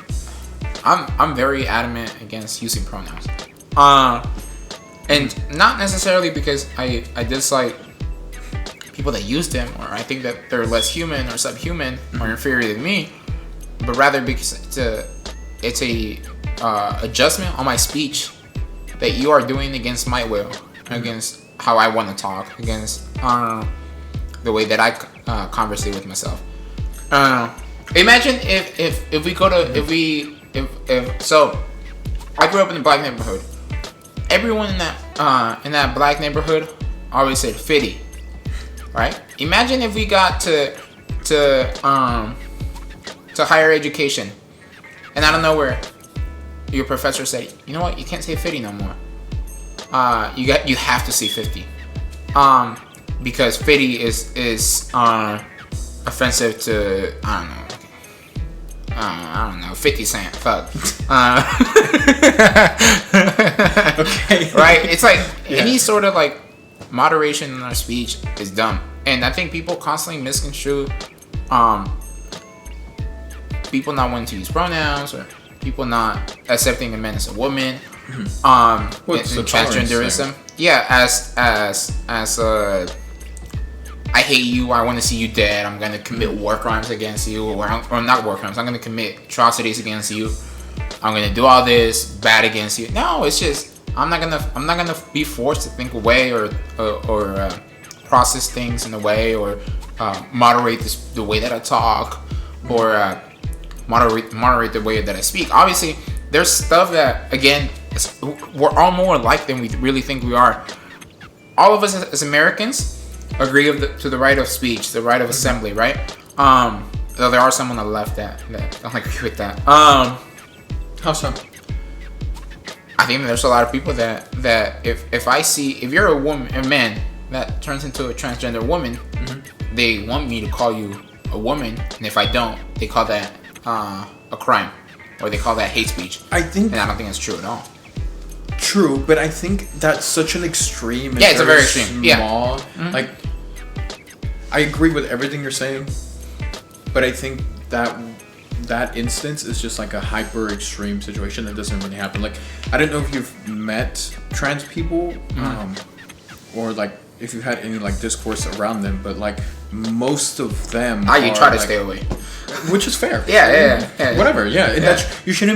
I'm very adamant against using pronouns, and not necessarily because I dislike people that use them, or I think that they're less human or subhuman or inferior than me, but rather because it's a adjustment on my speech that you are doing against my will, against how I want to talk, against the way that I conversate with myself. Imagine if we go to so I grew up in a black neighborhood. Everyone in that black neighborhood always said "fitty," right? Imagine if we got to higher education, and out of nowhere, your professor said, "You know what? You can't say 50 no more. You have to say 50, because 50 is offensive to I don't know 50 Cent. Fuck. Okay. Right? It's like any sort of like moderation in our speech is dumb, and I think people constantly misconstrue people not wanting to use pronouns, or people not accepting a man as a woman, transgenderism. Yeah, as I hate you, I want to see you dead, I'm gonna commit war crimes against you, or not war crimes, I'm gonna commit atrocities against you, I'm gonna do all this bad against you. No, it's just I'm not gonna be forced to think away or process things in a way, or moderate the way that I talk, or moderate the way that I speak. Obviously, there's stuff that, again, we're all more alike than we really think we are. All of us as Americans agree to the right of speech, the right of assembly, right? Though there are some on the left that don't agree with that. How so? I think there's a lot of people that if you're a man that turns into a transgender woman, they want me to call you a woman, and if I don't, they call that a crime, or they call that hate speech. And I don't think that's true at all. True, but I think that's such an extreme. And it's a very extreme. Small. Yeah. Like, I agree with everything you're saying, but I think that instance is just like a hyper extreme situation that doesn't really happen. Like, I don't know if you've met trans people, or like if you've had any like discourse around them, but like most of them you try to stay away, which is fair. Yeah. Whatever. Yeah. You should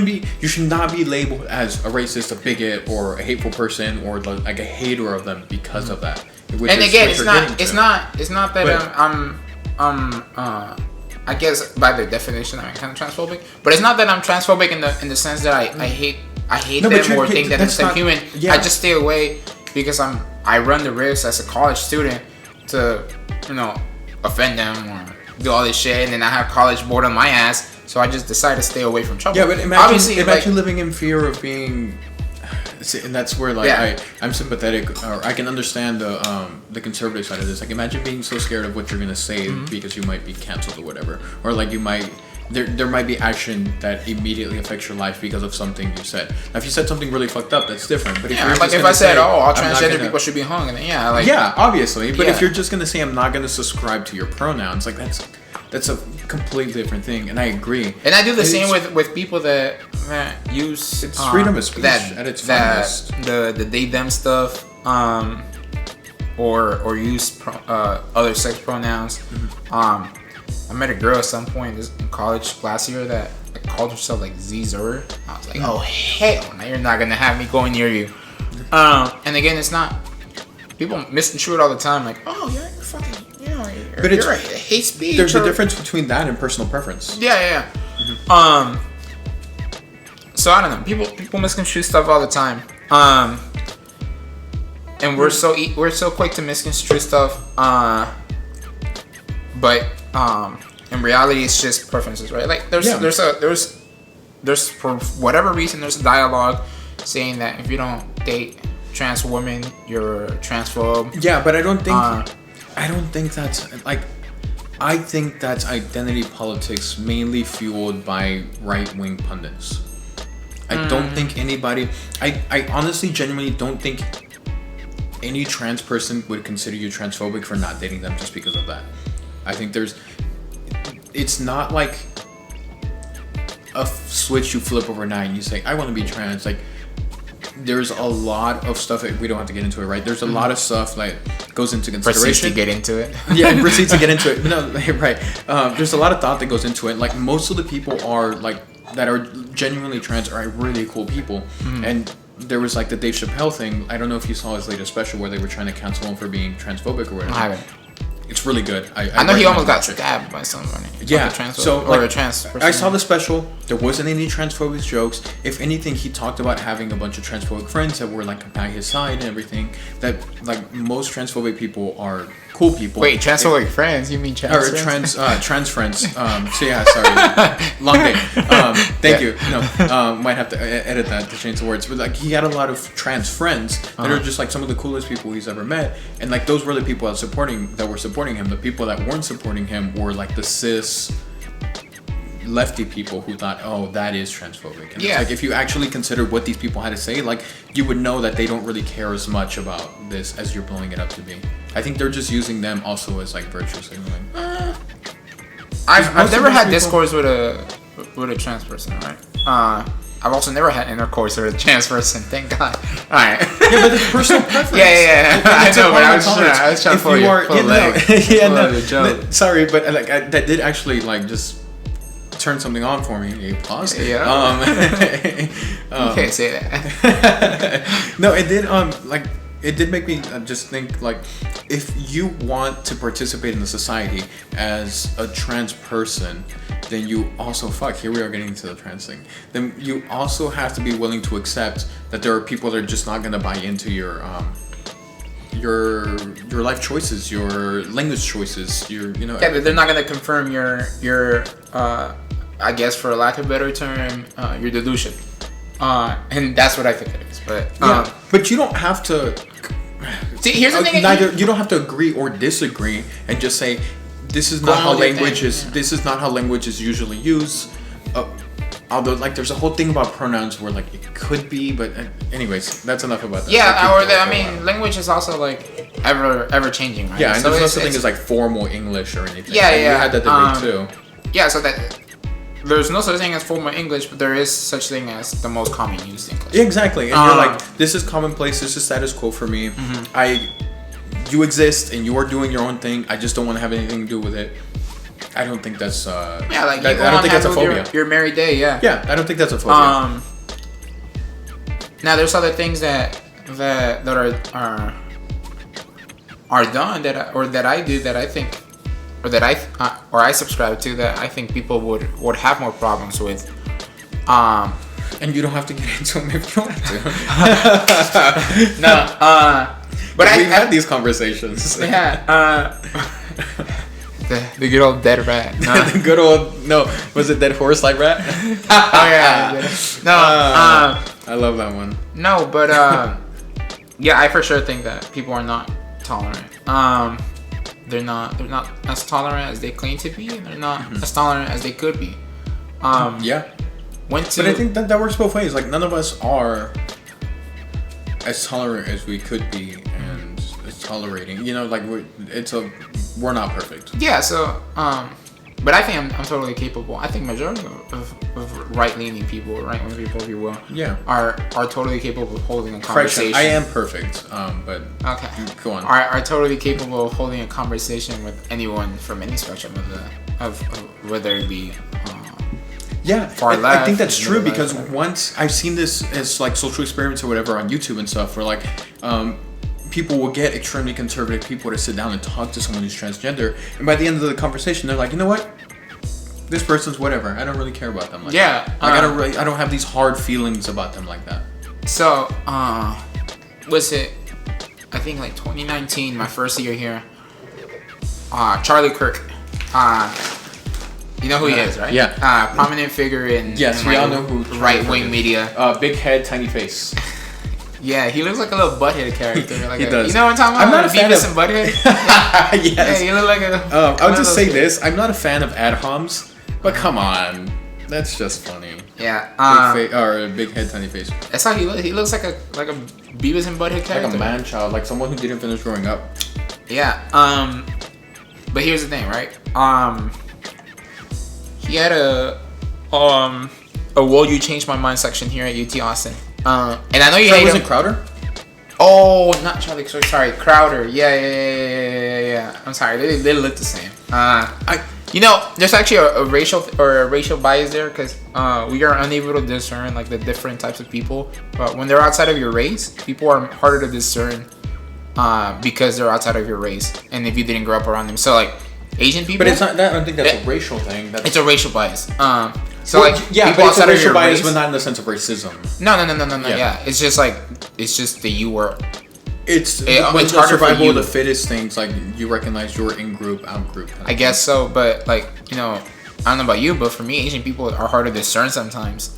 not be labeled as a racist, a bigot, or a hateful person, or like a hater of them because of that. And again, it's not that I'm I guess by the definition I'm kind of transphobic, but it's not that I'm transphobic in the sense that I hate them or think that it's subhuman. I just stay away because I run the risk as a college student to offend them or do all this shit, and then I have college board on my ass, so I just decide to stay away from trouble. Yeah, but imagine living in fear of being. And that's where I'm sympathetic, or I can understand the conservative side of this. Like, imagine being so scared of what you're gonna say because you might be canceled or whatever, or like there might be action that immediately affects your life because of something you said. Now, if you said something really fucked up, that's different. But if I said, all transgender people should be hung, then obviously. But if you're just gonna say, I'm not gonna subscribe to your pronouns, like that's a completely different thing, and I agree. And I do the same with people that use it's freedom of speech at its finest. The they them stuff, or use other sex pronouns. I met a girl at some point in college last year that called herself like Zzer. I was like, oh hell, no, you're not gonna have me going near you. And again, it's not. People misconstrue it all the time, like, oh, you're fucking, but it's you're a hate speech. There's a difference between that and personal preference. Yeah. So I don't know. People misconstrue stuff all the time. And we're so quick to misconstrue stuff. But in reality, it's just preferences, right? Like there's for whatever reason there's a dialogue saying that if you don't date trans women, you're transphobe. Yeah, but I don't think that's like. I think that's identity politics mainly fueled by right-wing pundits. I don't think anybody. I honestly, genuinely don't think any trans person would consider you transphobic for not dating them just because of that. I think it's not like a switch you flip overnight and you say, I want to be trans. Like, there's a lot of stuff that we don't have to get into it, right? There's a lot of stuff like goes into consideration. Proceeds to get into it. Yeah, proceeds to get into it. No, right. There's a lot of thought that goes into it. Like, most of the people are like that are genuinely trans are really cool people. And there was like the Dave Chappelle thing. I don't know if you saw his latest special where they were trying to cancel him for being transphobic or whatever. I haven't. It's really good. I know he almost got stabbed by somebody. Yeah. So like, a trans person. I saw the special. There wasn't any transphobic jokes. If anything, he talked about having a bunch of transphobic friends that were like by his side and everything. That like most transphobic people are cool people. Wait, transphobic friends? You mean trans? Or trans friends. So yeah, sorry. Long day. Thank you. No, might have to edit that to change the words. But like, he had a lot of trans friends that are just like some of the coolest people he's ever met. And like, those were the people that were supporting him. The people that weren't supporting him were like the cis lefty people who thought, oh, that is transphobic. And it's like, if you actually consider what these people had to say, like, you would know that they don't really care as much about this as you're blowing it up to be. I think they're just using them also as like virtue signaling. I've never had discourse with a trans person, right? I've also never had intercourse with a trans person. Thank God. All right. Yeah, but it's personal preference. Yeah. I know, but I was trying to pull you. Sorry, but like that did actually like just turn something on for me. A pause. Yeah. You can't say that. No, it did. It did make me just think, like, if you want to participate in the society as a trans person, then you also, here we are getting into the trans thing. Then you also have to be willing to accept that there are people that are just not going to buy into your life choices, your language choices, Yeah, but they're not going to confirm your I guess for lack of a better term, your delusion. And that's what I think it is. But but you don't have to. See, here's the thing. You don't have to agree or disagree and just say this is not how language is. This is not how language is usually used. Although, like, there's a whole thing about pronouns where like it could be, but anyways, that's enough about that. Yeah, language is also like ever changing, right? Yeah, and there's no such thing as like formal English or anything. Yeah, We had that debate too. Yeah, so that. There's no such thing as formal English, but there is such thing as the most common used English. Exactly, and you're like, this is commonplace. This is status quo for me. You exist, and you are doing your own thing. I just don't want to have anything to do with it. I don't think that's. I don't think that's a phobia. Your merry day, yeah. Yeah, I don't think that's a phobia. Now there's other things that are done that I do that I think. Or that I subscribe to that I think people would have more problems with. And you don't have to get into them if you don't have to. No. But we've had these conversations. Yeah. The good old dead rat. No. The good old was it dead horse like rat? Oh yeah. No. I love that one. No, but yeah, I for sure think that people are not tolerant. They're not as tolerant as they claim to be, and they're not as tolerant as they could be. Yeah. But I think that works both ways. Like, none of us are as tolerant as we could be and as tolerating. Like we're not perfect. Yeah. So, but I think I'm totally capable. I think majority of right-leaning people, right-wing people, if you will, are totally capable of holding a conversation. I am perfect, but okay, go on. Are totally capable of holding a conversation with anyone from any spectrum of whether it be Yeah, far and left. I think that's and true middle because left. once I've seen this as like social experiments or whatever on YouTube and stuff, where like people will get extremely conservative people to sit down and talk to someone who's transgender, and by the end of the conversation, they're like, you know what? This person's whatever. I don't really care about them. Like Yeah, that. Like I don't have these hard feelings about them like that. So, was it? I think like 2019, my first year here. Charlie Kirk. You know who he is, right? Yeah. Prominent figure in Yes, in we like all know who Charlie right Kirk wing is. media. Big head, tiny face. Yeah, he looks like a little butthead character. Like He does. You know what I'm talking about? I'm not a fan Beavis of- and Butthead. Yes. Yeah, you look like a. I'll just say this: I'm not a fan of ad homs, but come on, that's just funny. Yeah. Big head, tiny face. That's how he looks. He looks like a Beavis and Butthead character. Like a man child, like someone who didn't finish growing up. Yeah. But here's the thing, right? He had a "Will You Change My Mind" section here at UT Austin. And I know you That hate wasn't him. Crowder? Oh, not Charlie. Sorry, Crowder. Yeah. I'm sorry. They look the same. There's actually a racial bias there because we are unable to discern like the different types of people. But when they're outside of your race, people are harder to discern because they're outside of your race, and if you didn't grow up around them. So like Asian people. But it's not that. I don't think that's a racial thing. It's a racial bias. So Well, like yeah, people but it's a outside of racial your bias, race. but not in the sense of racism. No. Yeah. Yeah, it's just that you were. It's It's the harder for survival you. of the fittest things. Like you recognize your in group, out group. I guess so, but like I don't know about you, but for me, Asian people are hard to discern sometimes.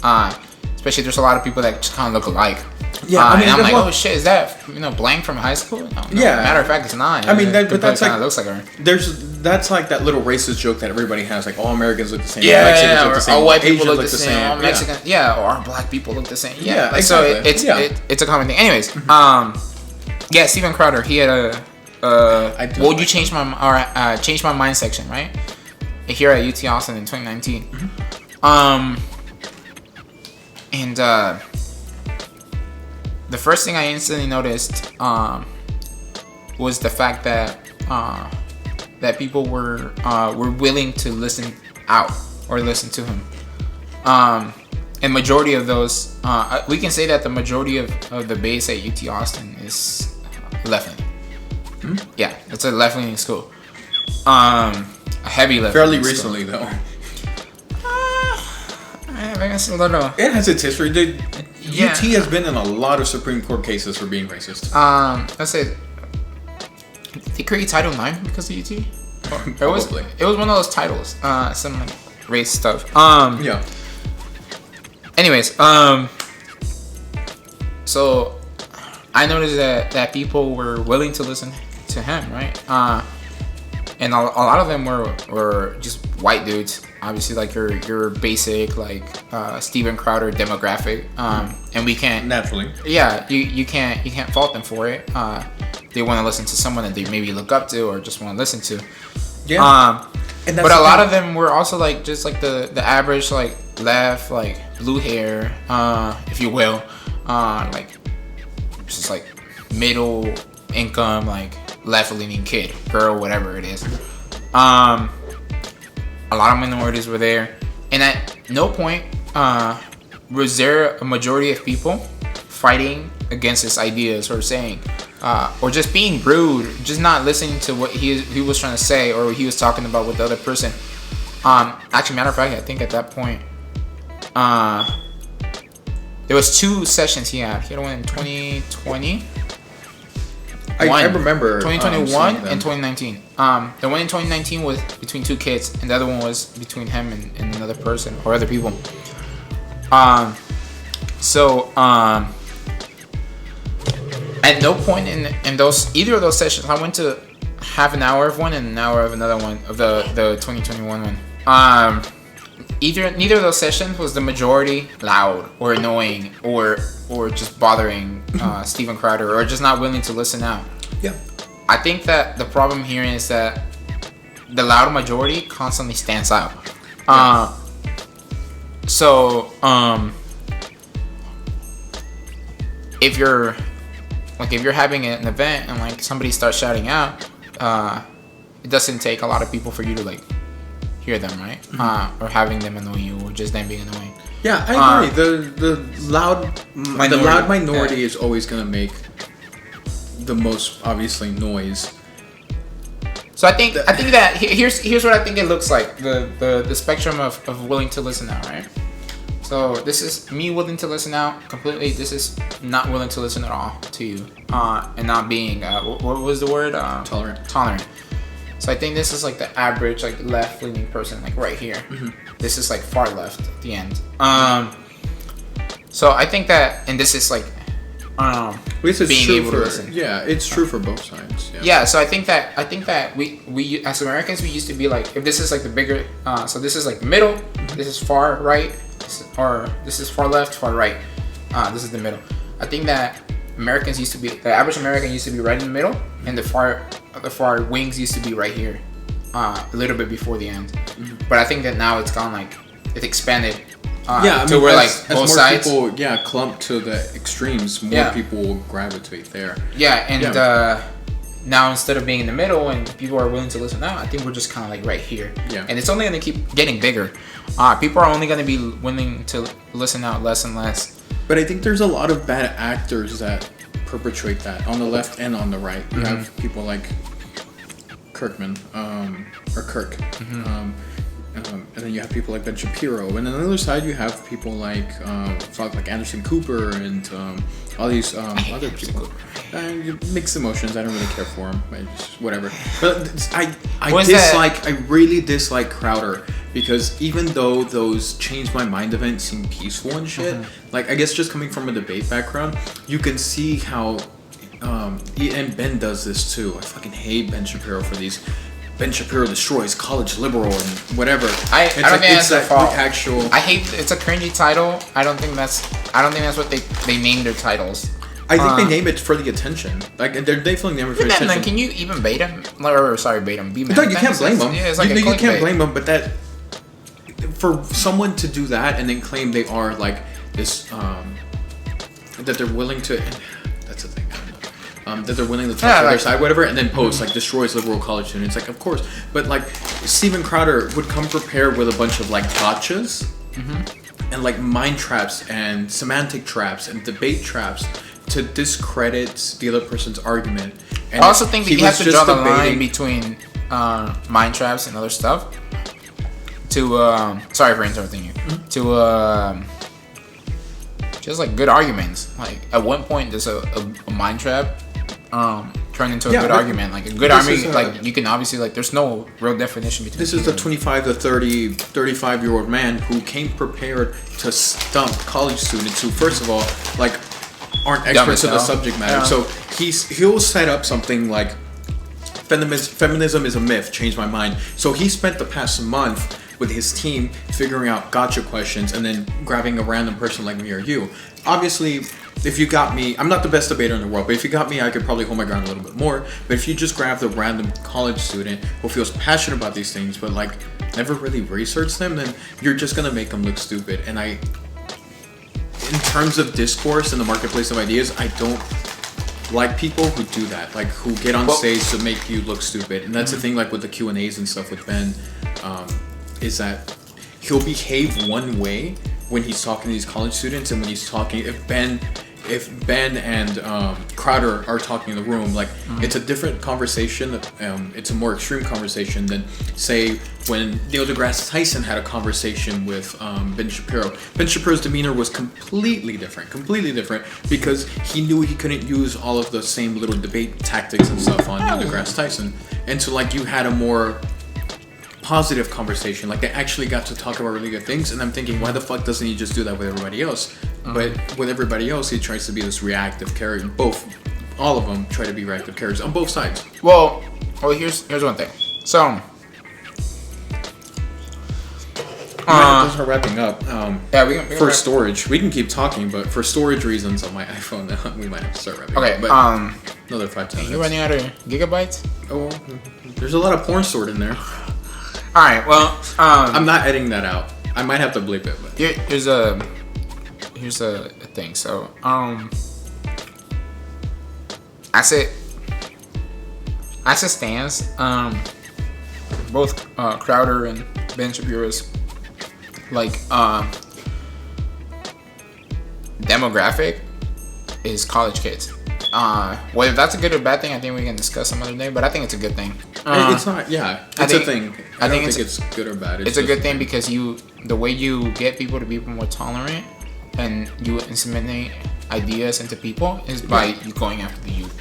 Especially there's a lot of people that just kind of look alike. Yeah, I mean, and I'm the like, one- oh shit, is that blank from high school? No, Yeah. Matter of fact, it's not. I mean, but that's kind like of looks like her. That's like that little racist joke that everybody has. Like all Americans look the same. Yeah, all Mexicans look or the same. all white people Asians look the same. All Yeah. Mexican, yeah, or all black people look the same. Yeah, like, so exactly. it's a common thing. Anyways, yeah, Steven Crowder, he had would you change change my mind section, right? Here at UT Austin in 2019. And the first thing I instantly noticed was the fact that that people were willing to listen out or listen to him. And majority of those, we can say that the majority of the base at UT Austin is left-leaning. Yeah, it's a left-leaning school. A heavy left. Fairly recently, though. I guess a little. It has its history. Dude, Yeah. UT has been in a lot of Supreme Court cases for being racist. Let's say they created Title IX because of UT. Probably. It was one of those titles. Some like race stuff. Yeah. Anyways, so I noticed that people were willing to listen to him, right? And a lot of them were just white dudes, obviously like your basic like Steven Crowder demographic, and we can't Naturally. yeah you can't fault them for it. They want to listen to someone that they maybe look up to or just want to listen to. Yeah. And that's But a the lot thing. of them were also like just like the average like left like blue hair, if you will, like just like middle income like left leaning kid, girl, whatever it is. A lot of minorities were there, and at no point was there a majority of people fighting against his ideas or saying or just being rude, just not listening to what he was trying to say or what he was talking about with the other person. Actually, matter of fact, I think at that point there was 2 sessions he had. He had one in 2020. I remember 2021 seeing them. and 2019. The one in 2019 was between 2 kids, and the other one was between him and another person or other people. At no point in either of those sessions, I went to half an hour of one and an hour of another one of the 2021 one. Neither of those sessions was the majority loud or annoying or just bothering Steven Crowder or just not willing to listen out. Yeah. I think that the problem here is that the loud majority constantly stands out. If you're having an event and like somebody starts shouting out, it doesn't take a lot of people for you to like hear them, right? Or having them annoy you, or just them being annoying. Yeah, I agree. The loud minority is always gonna make the most obviously noise. So I think that here's what I think it looks like, the spectrum of willing to listen out, right? So this is me willing to listen out completely. This is not willing to listen at all to you, and not being what was the word? Tolerant. So I think this is like the average, like left leaning person, like right here. This is like far left at the end. So I think that, and this is like being able to listen. Yeah, it's true for both sides. Yeah. So I think that we as Americans, we used to be like, if this is like the bigger, so this is like the middle, this is far right, or this is far left, far right. This is the middle. I think that the average American used to be right in the middle, and the far wings used to be right here, a little bit before the end. But I think that now it's gone, like it expanded. To where like both more sides. People, clump to the extremes, more people will gravitate there. Yeah, and now instead of being in the middle and people are willing to listen out, I think we're just kind of like right here. Yeah. And it's only going to keep getting bigger. People are only going to be willing to listen out less and less. But I think there's a lot of bad actors that perpetuate that on the left and on the right. You have people like Kirk. And then you have people like Ben Shapiro, and on the other side you have people like Anderson Cooper and all these other people. Mixed emotions. I don't really care for him. Whatever. But I really dislike Crowder, because even though those Change My Mind events seem peaceful and shit, like I guess just coming from a debate background, you can see how and Ben does this too. I fucking hate Ben Shapiro for these. Ben Shapiro destroys college liberal and whatever. I don't think that's their fault. I hate it's a cringy title. I don't think that's what they named their titles. I think they name it for the attention. Like they're definitely naming it for the attention. Then can you even bait him? Bait him. Be mad. No, you can't blame him. Yeah, it's like you can't blame him. But that for someone to do that and then claim they are like this, that they're willing to. That's the thing. That they're willing to talk to their side, whatever, and then post like destroys liberal college students. Like, of course, but like Steven Crowder would come prepared with a bunch of like gotchas and like mind traps and semantic traps and debate traps to discredit the other person's argument. And I also think that you have to draw the line between mind traps and other stuff. Sorry for interrupting you. To just like good arguments. Like at one point, there's a mind trap. Turn into a good argument, like a good argument. Like you can obviously like, there's no real definition between. This is the 25 to 35-year-old man who came prepared to stump college students who, first of all, like aren't experts in the subject matter. Yeah. So he'll set up something like feminism is a myth. Change my mind. So he spent the past month with his team figuring out gotcha questions and then grabbing a random person like me or you. Obviously, if you got me, I'm not the best debater in the world, but if you got me, I could probably hold my ground a little bit more. But if you just grab the random college student who feels passionate about these things, but like never really researched them, then you're just gonna make them look stupid. And in terms of discourse in the marketplace of ideas, I don't like people who do that, like who get on stage to make you look stupid. And that's the thing, like with the Q&As and stuff with Ben, is that he'll behave one way when he's talking to these college students, and when he's talking, if Ben and Crowder are talking in the room, like it's a different conversation. It's a more extreme conversation than, say, when Neil deGrasse Tyson had a conversation with Ben Shapiro. Ben Shapiro's demeanor was completely different, because he knew he couldn't use all of the same little debate tactics and stuff on Neil deGrasse Tyson, and so like you had a more positive conversation, like they actually got to talk about really good things. And I'm thinking, why the fuck doesn't he just do that with everybody else? But with everybody else, he tries to be this reactive character. All of them try to be reactive characters on both sides. Well, here's one thing. So, those are wrapping up. we can for storage, we can keep talking, but for storage reasons on my iPhone, we might have to start wrapping up. Okay, but another 5-10 minutes. You running out of gigabytes? Oh, there's a lot of porn stored in there. All right, well, I'm not editing that out. I might have to bleep it. But here's a thing. So, as it stands, both Crowder and Ben Shapiro's like demographic is college kids. Whether that's a good or bad thing, I think we can discuss some other day. But I think it's a good thing. It's not. Yeah, it's a thing. I don't think it's good or bad. It's a good thing because the way you get people to be more tolerant and you inseminate ideas into people is by you going after the youth.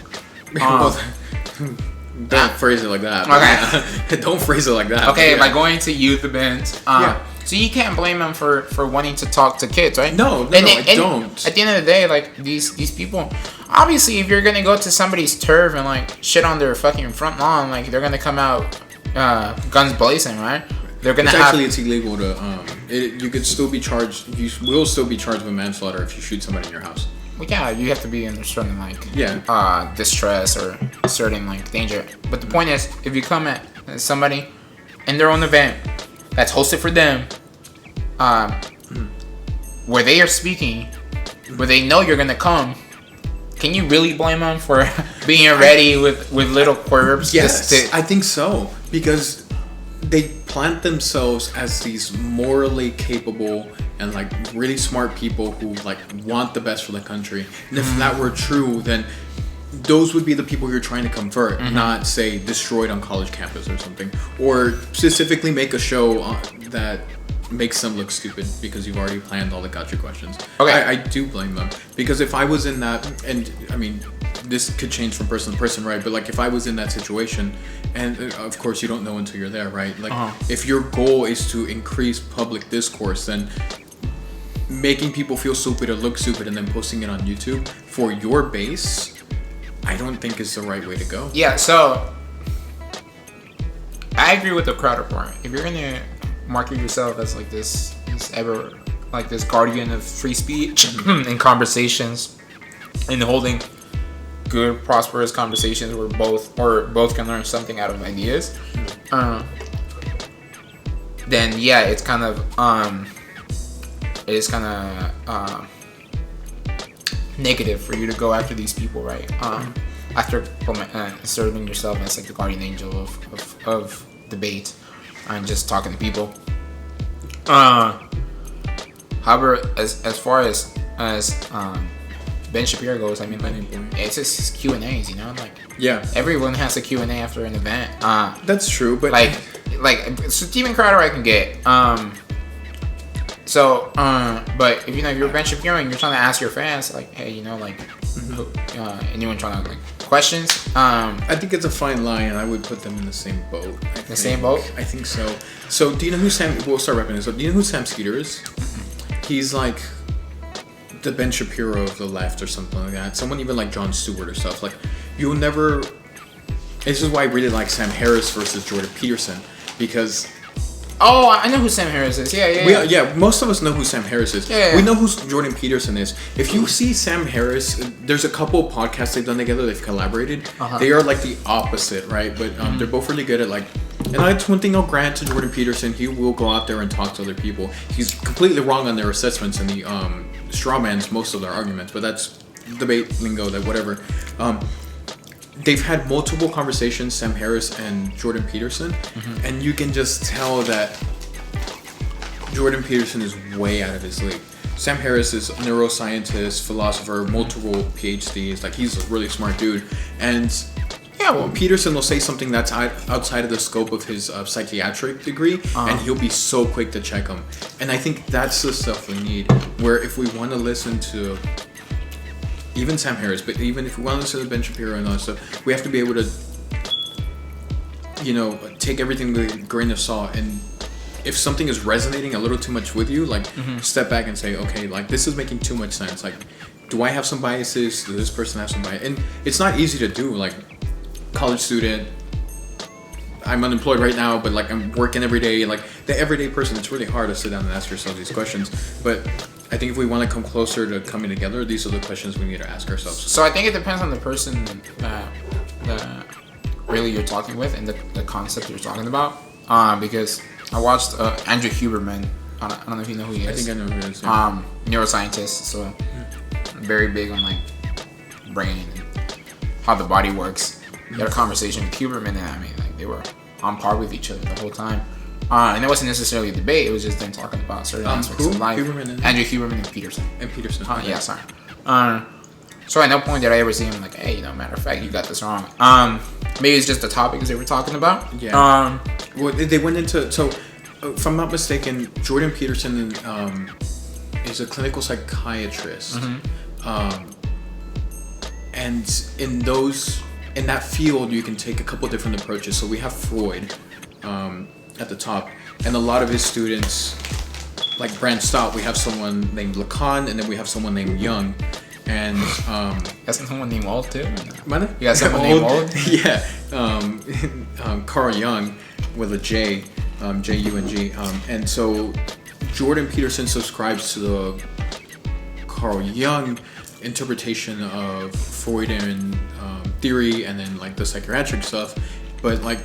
Don't phrase it like that. Okay. Don't phrase it like that. Okay, by going to youth events. So you can't blame them for wanting to talk to kids, right? No, I don't. At the end of the day, like these people, obviously, if you're gonna go to somebody's turf and like shit on their fucking front lawn, like they're gonna come out guns blazing, right? They're gonna it's illegal to you could still be charged. You will still be charged with manslaughter if you shoot somebody in your house. Well, yeah, you have to be under certain distress or certain like danger. But the point is, if you come at somebody in their own event that's hosted for them, where they are speaking, where they know you're gonna come, can you really blame them for being ready with little quirks? Yes, I think so, because they plant themselves as these morally capable and like really smart people who like want the best for the country. And if that were true, then those would be the people you're trying to convert, not say destroyed on college campus or something, or specifically make a show that makes them look stupid because you've already planned all the gotcha questions. Okay, I do blame them, because if I was in that, and I mean, this could change from person to person, right? But like if I was in that situation, and of course you don't know until you're there, right? Like if your goal is to increase public discourse, then making people feel stupid or look stupid and then posting it on YouTube for your base, I don't think is the right way to go. Yeah, so I agree with the Crowder part. If you're gonna market yourself as like this guardian of free speech and conversations and holding good, prosperous conversations where both can learn something out of ideas, then yeah, it's kind of negative for you to go after these people, right? After asserting yourself as like the guardian angel of debate and just talking to people. However, as far as Ben Shapiro goes, I mean, like, it's just Q&As, you know, like everyone has a Q&A after an event. That's true, but like Steven Crowder, I can get. But if you're Ben Shapiro and you're trying to ask your fans, like, hey, you know, like, anyone trying to like questions? I think it's a fine line, and I would put them in the same boat. Same boat? I think so. So, do you know who we'll start wrapping this up. Do you know who Sam Skeeter is? He's like the Ben Shapiro of the left or something like that. Someone even like Jon Stewart or stuff. Like, you'll never... This is why I really like Sam Harris versus Jordan Peterson, because... Oh, I know who Sam Harris is. Yeah. Most of us know who Sam Harris is. Yeah. We know who Jordan Peterson is. If you see Sam Harris, there's a couple of podcasts they've done together. They've collaborated. They are like the opposite, right? But they're both really good at like. And that's one thing I'll grant to Jordan Peterson. He will go out there and talk to other people. He's completely wrong on their assessments and the straw mans most of their arguments. But that's debate lingo. That whatever. They've had multiple conversations, Sam Harris and Jordan Peterson, and you can just tell that Jordan Peterson is way out of his league. Sam Harris is a neuroscientist, philosopher, multiple PhDs. Like, he's a really smart dude. And Peterson will say something that's outside of the scope of his psychiatric degree, and he'll be so quick to check him. And I think that's the stuff we need, where if we want to listen to even Sam Harris, but even if we want to listen to Ben Shapiro and all that stuff, we have to be able to, you know, take everything with a grain of salt. And if something is resonating a little too much with you, like, step back and say, okay, like, this is making too much sense. Like, do I have some biases? Does this person have some bias? And it's not easy to do. Like, college student, I'm unemployed right now, but like, I'm working every day. Like, the everyday person, it's really hard to sit down and ask yourself these questions. But I think if we want to come closer to coming together, these are the questions we need to ask ourselves. So I think it depends on the person that really you're talking with and the concept you're talking about. Because I watched Andrew Huberman. I don't know if you know who he is. I think I know who he is. Yeah. Neuroscientist, so very big on like brain and how the body works. He had a conversation with Huberman, and I mean, like, they were on par with each other the whole time. And it wasn't necessarily a debate. It was just them talking about certain aspects of life. Andrew Huberman and Peterson. Okay. Yeah, sorry. So at no point did I ever see him like, hey, matter of fact, you got this wrong. Maybe it's just the topics they were talking about. Yeah. Well, they went into, so if I'm not mistaken, Jordan Peterson is a clinical psychiatrist. And in that field, you can take a couple different approaches. So we have Freud at the top, and a lot of his students, like branched out. We have someone named Lacan, and then we have someone named Jung. And got someone named Wald too? Money? You got someone named Wald? Yeah. Carl Jung with a J, J-U-N-G. And so Jordan Peterson subscribes to the Carl Jung interpretation of Freudian theory, and then like the psychiatric stuff. But like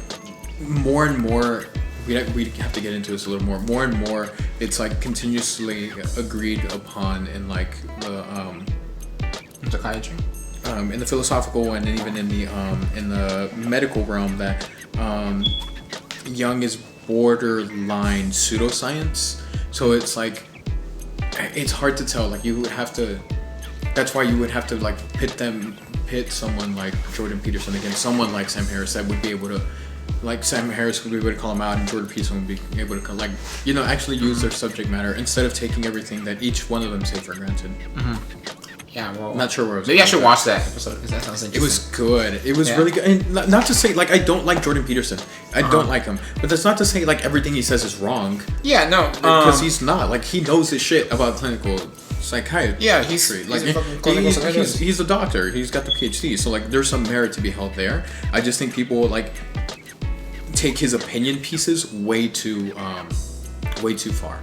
more and more, we have to get into this a little more. More and more, it's like continuously agreed upon in like the psychiatry, in the philosophical, and even in the medical realm, that Jung is borderline pseudoscience. So it's like it's hard to tell. Like you would have to. That's why you would have to like pit someone like Jordan Peterson against someone like Sam Harris that would be able to. Like Sam Harris would be able to call him out, and Jordan Peterson would be able to actually use their subject matter instead of taking everything that each one of them say for granted. Yeah, well, I'm not sure where I was. Maybe I should watch that episode because that sounds interesting. It was good. It was really good. And not to say like I don't like Jordan Peterson. I don't like him, but that's not to say like everything he says is wrong. Yeah, no, because he's not. Like he knows his shit about clinical psychiatry. Yeah, he's a clinical psychiatrist. He's a doctor. He's got the PhD. So like, there's some merit to be held there. I just think people like take his opinion pieces way too far.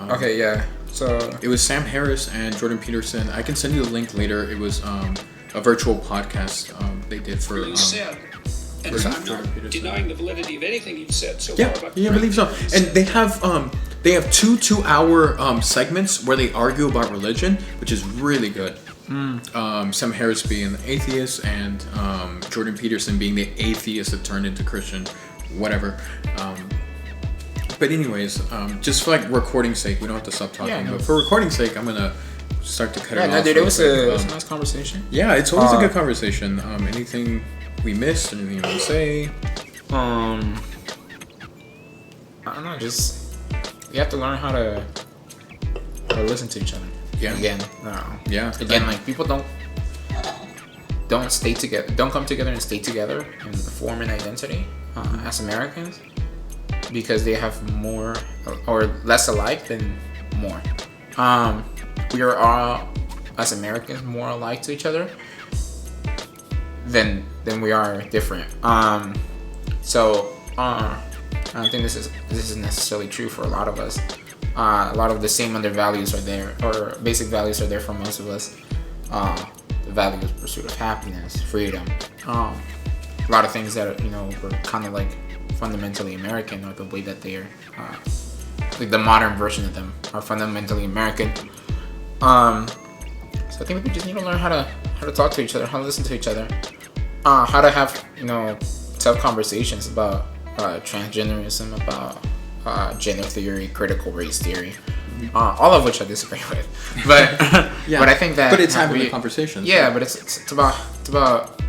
Okay, yeah. So it was Sam Harris and Jordan Peterson. I can send you the link later. It was a virtual podcast they did for. You said, and I'm not denying the validity of anything you've said so far. About I believe so. And they have 2-hour segments where they argue about religion, which is really good. Sam Harris being the atheist, and Jordan Peterson being the atheist that turned into Christian, whatever. But anyways, just for like recording sake, we don't have to stop talking. But for recording sake, I'm gonna start to cut it off. Yeah, dude, it was a nice conversation. Yeah, it's always a good conversation. Anything we missed? Anything you want to say? I don't know. Just you have to learn how to listen to each other. Yeah. Again. Again, like people don't stay together. Don't come together and stay together and form an identity as Americans, because they have more or less alike than more. We are all, as Americans, more alike to each other than we are different. So I don't think this is necessarily true for a lot of us. A lot of the same undervalues are there, or basic values are there for most of us. The values, pursuit of happiness, freedom. A lot of things that were kind of like fundamentally American, or the way that they are, like the modern version of them are fundamentally American. So I think we just need to learn how to talk to each other, how to listen to each other, how to have tough conversations about transgenderism, about gender theory, critical race theory, all of which I disagree with. But but I think that it's having a conversation. Yeah, but it's about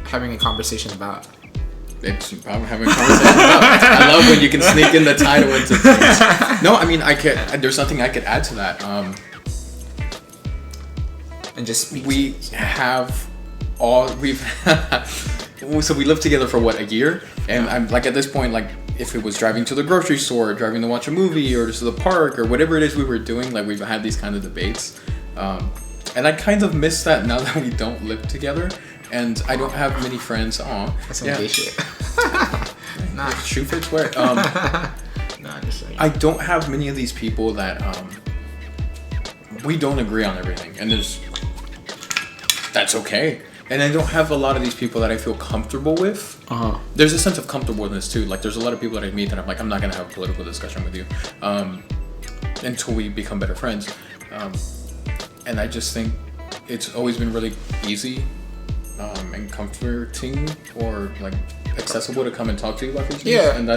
having a conversation about. It's about having a conversation about. I love when you can sneak in the title into things. No, I mean there's something I could add to that. And just so we lived together for a year, and I'm like at this point, like if it was driving to the grocery store, driving to watch a movie, or just to the park, or whatever it is we were doing, like we've had these kind of debates, and I kind of miss that now that we don't live together, and I don't have many friends. That's some gay shit. Nah, shoe fits where. Nah, just saying. I don't have many of these people that we don't agree on everything, and that's okay. And I don't have a lot of these people that I feel comfortable with. There's a sense of comfortableness too. Like there's a lot of people that I meet that I'm like, I'm not gonna have a political discussion with you until we become better friends. And I just think it's always been really easy and comforting, or like accessible to come and talk to you about these things. Yeah. And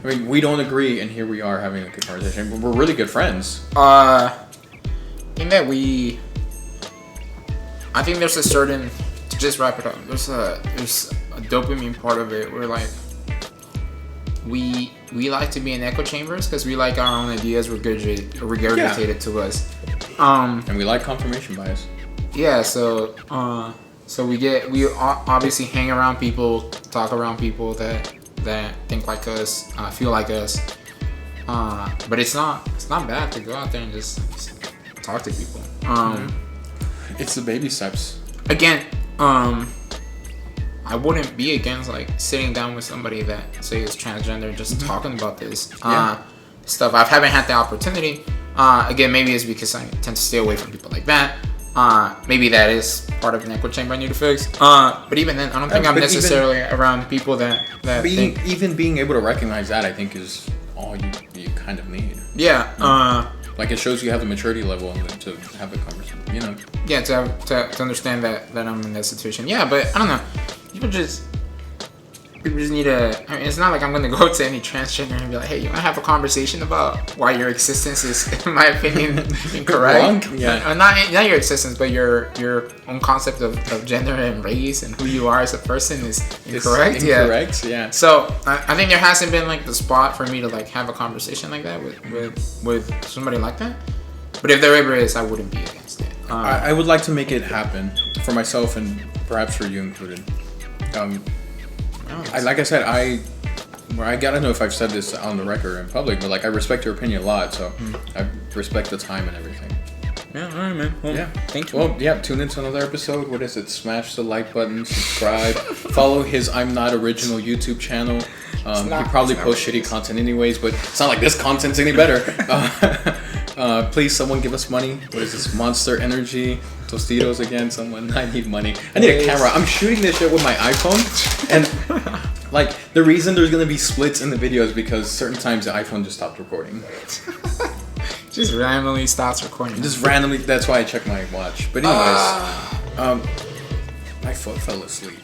I mean, we don't agree, and here we are having a good conversation. We're really good friends. In that I think there's a certain, to just wrap it up, there's a dopamine part of it where like we like to be in echo chambers because we like our own ideas regurgitated to us. And we like confirmation bias. Yeah, so we obviously hang around people, talk around people that think like us, feel like us. But it's not bad to go out there and just talk to people. It's the baby steps. Again, I wouldn't be against like sitting down with somebody that say is transgender and just talking about this stuff. I haven't had the opportunity. Again, maybe it's because I tend to stay away from people like that. Maybe that is part of an echo chamber I need to fix. But even then, I don't think I'm necessarily around people that think. Even being able to recognize that, I think, is all you kind of need. Yeah. Like, it shows you have the maturity level to have the conversation, you know? Yeah, to understand that I'm in that situation. Yeah, but I don't know. People just need to. I mean, it's not like I'm gonna go to any transgender and be like, "Hey, you wanna have a conversation about why your existence is, in my opinion, incorrect?" Wrong? Yeah. Not your existence, but your own concept of gender and race and who you are as a person is incorrect. Incorrect. Yeah. So I think there hasn't been like the spot for me to like have a conversation like that with somebody like that. But if there ever is, I wouldn't be against it. I would like to make it happen for myself and perhaps for you included. Like I said, I gotta know if I've said this on the record or in public, but like I respect your opinion a lot, so I respect the time and everything. Yeah, all right, man. Well, yeah, thank you. Well, yeah, tune into another episode. What is it? Smash the like button, subscribe, follow his I'm Not Original YouTube channel. He probably posts shitty content anyways, but it's not like this content's any better. Please, someone give us money. What is this? Monster Energy, Tostitos again. Someone, I need money. I need a camera. I'm shooting this shit with my iPhone, and like the reason there's gonna be splits in the video is because certain times the iPhone just stopped recording. Just randomly stops recording. Just randomly. That's why I check my watch. But anyways, my foot fell asleep.